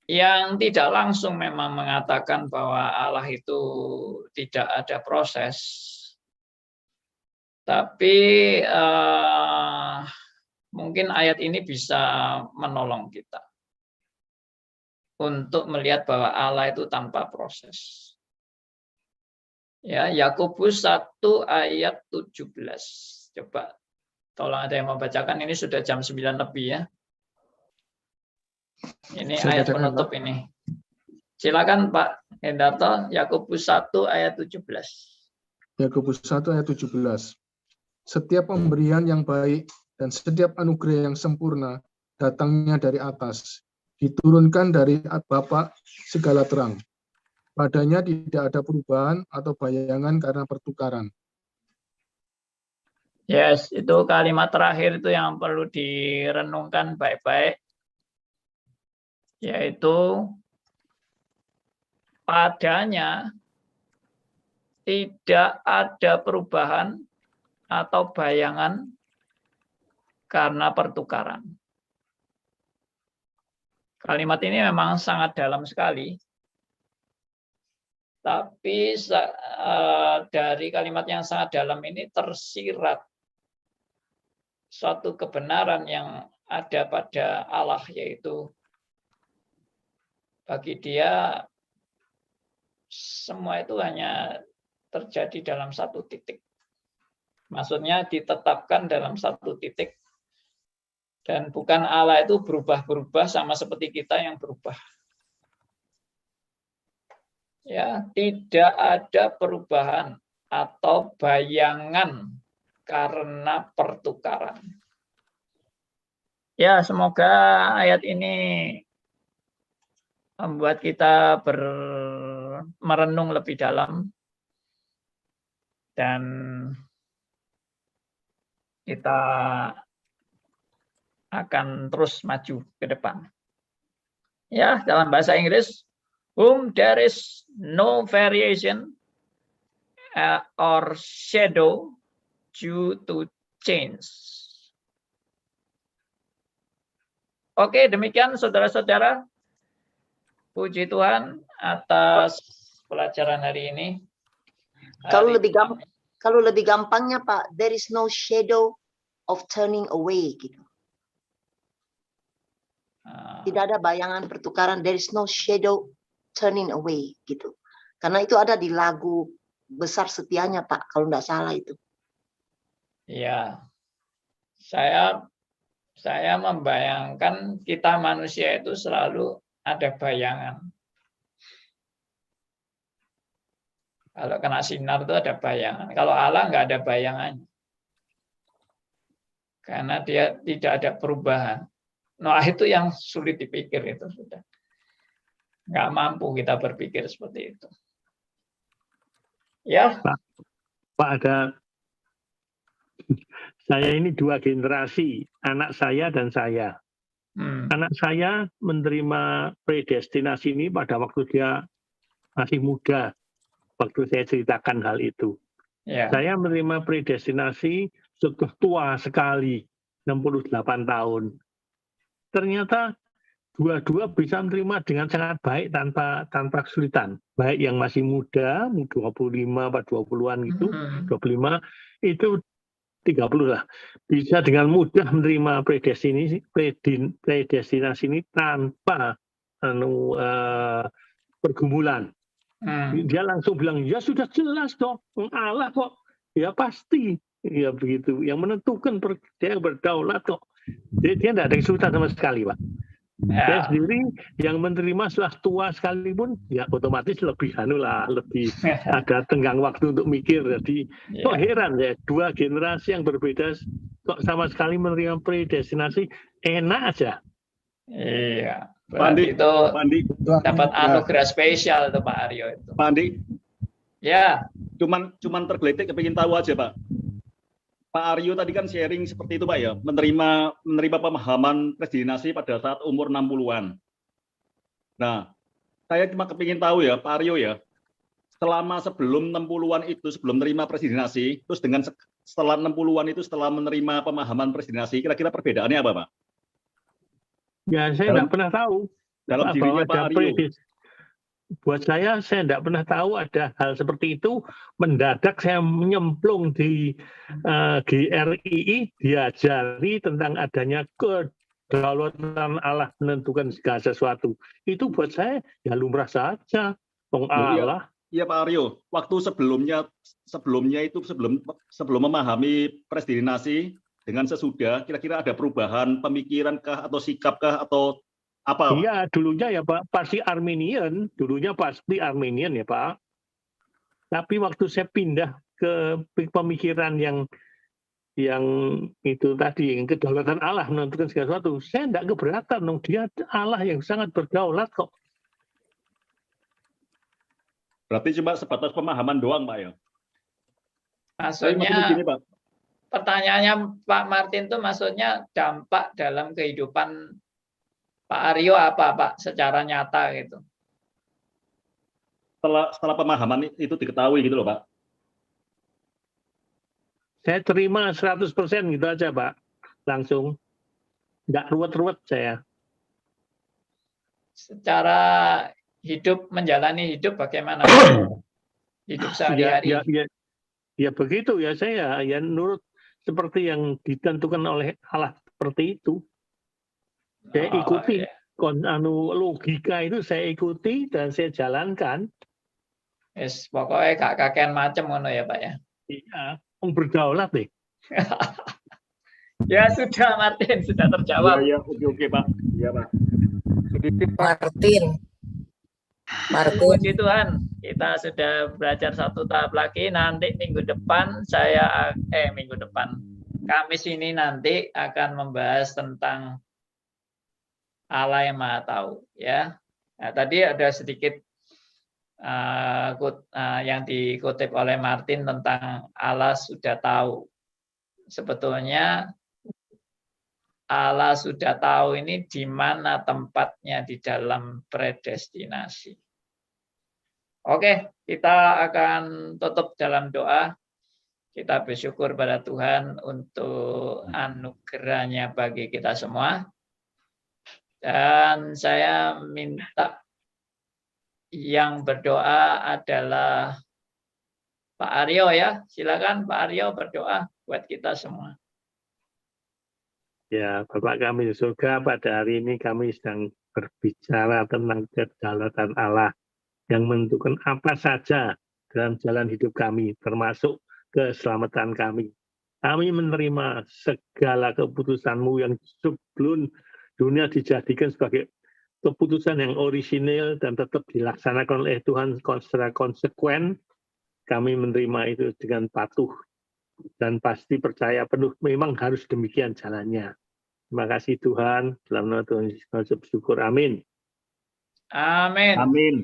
yang tidak langsung memang mengatakan bahwa Allah itu tidak ada proses, tapi mungkin ayat ini bisa menolong kita untuk melihat bahwa Allah itu tanpa proses. Ya, Yakobus 1 ayat 17. Coba tolong ada yang membacakan, ini sudah jam 9 lebih ya. Ini Saya ayat penutup ini. Silakan Pak Hendarto, Yakobus 1 ayat 17. Yakobus 1 ayat 17. Setiap pemberian yang baik dan setiap anugerah yang sempurna datangnya dari atas, diturunkan dari Bapa segala terang. Padanya tidak ada perubahan atau bayangan karena pertukaran. Yes, itu kalimat terakhir itu yang perlu direnungkan baik-baik. Yaitu padanya tidak ada perubahan atau bayangan karena pertukaran. Kalimat ini memang sangat dalam sekali. Tapi dari kalimat yang sangat dalam ini tersirat suatu kebenaran yang ada pada Allah, yaitu bagi Dia semua itu hanya terjadi dalam satu titik. Maksudnya ditetapkan dalam satu titik. Dan bukan Allah itu berubah-berubah sama seperti kita yang berubah. Ya, tidak ada perubahan atau bayangan karena pertukaran. Ya, semoga ayat ini membuat kita merenung lebih dalam dan kita akan terus maju ke depan. Ya, dalam bahasa Inggris, whom there is no variation or shadow due to change. Oke, demikian saudara-saudara. Puji Tuhan atas pelajaran hari ini. Kalau lebih gampangnya Pak, there is no shadow of turning away gitu. Tidak ada bayangan pertukaran, there is no shadow turning away gitu. Karena itu ada di lagu Besar Setianya Pak, kalau tidak salah itu. Ya, saya membayangkan kita manusia itu selalu ada bayangan. Kalau kena sinar itu ada bayangan. Kalau Allah nggak ada bayangannya. Karena dia tidak ada perubahan. Nah, itu yang sulit dipikir itu sudah. Nggak mampu kita berpikir seperti itu. Ya. Pak, ada saya ini 2 generasi, anak saya dan saya. Anak saya menerima predestinasi ini pada waktu dia masih muda, waktu saya ceritakan hal itu. Ya. Saya menerima predestinasi setelah tua sekali, 68 tahun. Ternyata dua-dua bisa menerima dengan sangat baik tanpa kesulitan. Baik yang masih muda, 25, 20-an gitu, 25, itu 30 lah. Bisa dengan mudah menerima predestinasi ini tanpa pergumulan. Dia langsung bilang, ya sudah jelas dong, Allah kok, ya pasti. Ya begitu, yang menentukan dia berdaulat kok. Dia tidak ada kesulitan sama sekali, Pak. Saya sendiri yang menerima setelah tua sekalipun, ya otomatis lebih lebih ada tenggang waktu untuk mikir. Jadi kok heran ya, 2 generasi yang berbeda kok sama sekali menerima predestinasi, enak aja. Iya, berarti itu dapat anugerah spesial itu Pak Aryo itu. Pak Andi. Ya. Cuman tergeletek kepingin tahu aja Pak. Pak Aryo tadi kan sharing seperti itu Pak ya, menerima pemahaman predestinasi pada saat umur 60-an. Nah, saya cuma kepingin tahu ya Pak Aryo ya, selama sebelum 60-an itu, sebelum menerima predestinasi, terus dengan setelah 60-an itu, setelah menerima pemahaman predestinasi, kira-kira perbedaannya apa Pak? Ya, saya tidak pernah tahu. Dalam dirinya Pak Aryo. Buat saya tidak pernah tahu ada hal seperti itu. Mendadak saya menyemplung di GRII, diajari tentang adanya kedaulatan Allah menentukan segala sesuatu. Itu buat saya ya lumrah saja. Allah. Iya Pak Aryo, waktu sebelumnya itu sebelum memahami predestinasi dengan sesudah, kira-kira ada perubahan pemikiran kah atau sikap kah atau apa? Iya, dulunya ya Pak, pasti Arminian ya Pak. Tapi waktu saya pindah ke pemikiran yang itu tadi, yang kedaulatan Allah menentukan segala sesuatu, saya tidak keberatan dong, dia Allah yang sangat berdaulat kok. Berarti cuma sebatas pemahaman doang Pak ya? Maksudnya, begini, Pak. Pertanyaannya Pak Martin itu maksudnya dampak dalam kehidupan Pak Aryo apa Pak secara nyata gitu? Setelah pemahaman itu diketahui gitu loh Pak. Saya terima 100% gitu aja Pak, langsung. Nggak ruwet-ruwet saya. Secara hidup, menjalani hidup bagaimana? Hidup sehari-hari. Ya begitu ya, saya ya nurut seperti yang ditentukan oleh Allah seperti itu. Saya ikuti logika itu, saya ikuti dan saya jalankan. Wis pokoknya gak kakean macem ngono ya Pak ya. Iya, berdaulat deh. Ya sudah Martin, sudah terjawab. Iya, oke Pak. Iya Pak. Sedikit Pak. Martin. Puji Tuhan, kita sudah belajar satu tahap lagi. Nanti minggu depan Kamis ini nanti akan membahas tentang Allah yang Maha Tahu, ya. Nah, tadi ada sedikit yang dikutip oleh Martin tentang Allah sudah tahu. Sebetulnya Allah sudah tahu ini di mana tempatnya di dalam predestinasi. Oke, kita akan tutup dalam doa. Kita bersyukur pada Tuhan untuk anugerahnya bagi kita semua. Dan saya minta yang berdoa adalah Pak Aryo ya. Silakan Pak Aryo berdoa buat kita semua. Ya, Bapak kami di surga, pada hari ini kami sedang berbicara tentang kedaulatan Allah yang menentukan apa saja dalam jalan hidup kami, termasuk keselamatan kami. Kami menerima segala keputusan-Mu yang sebelum dunia dijadikan sebagai keputusan yang orisinil dan tetap dilaksanakan oleh Tuhan secara konsekuen. Kami menerima itu dengan patuh dan pasti percaya penuh, memang harus demikian jalannya. Terima kasih Tuhan, dalam nama Tuhan Yesus bersyukur. Amin. Amin. Amin.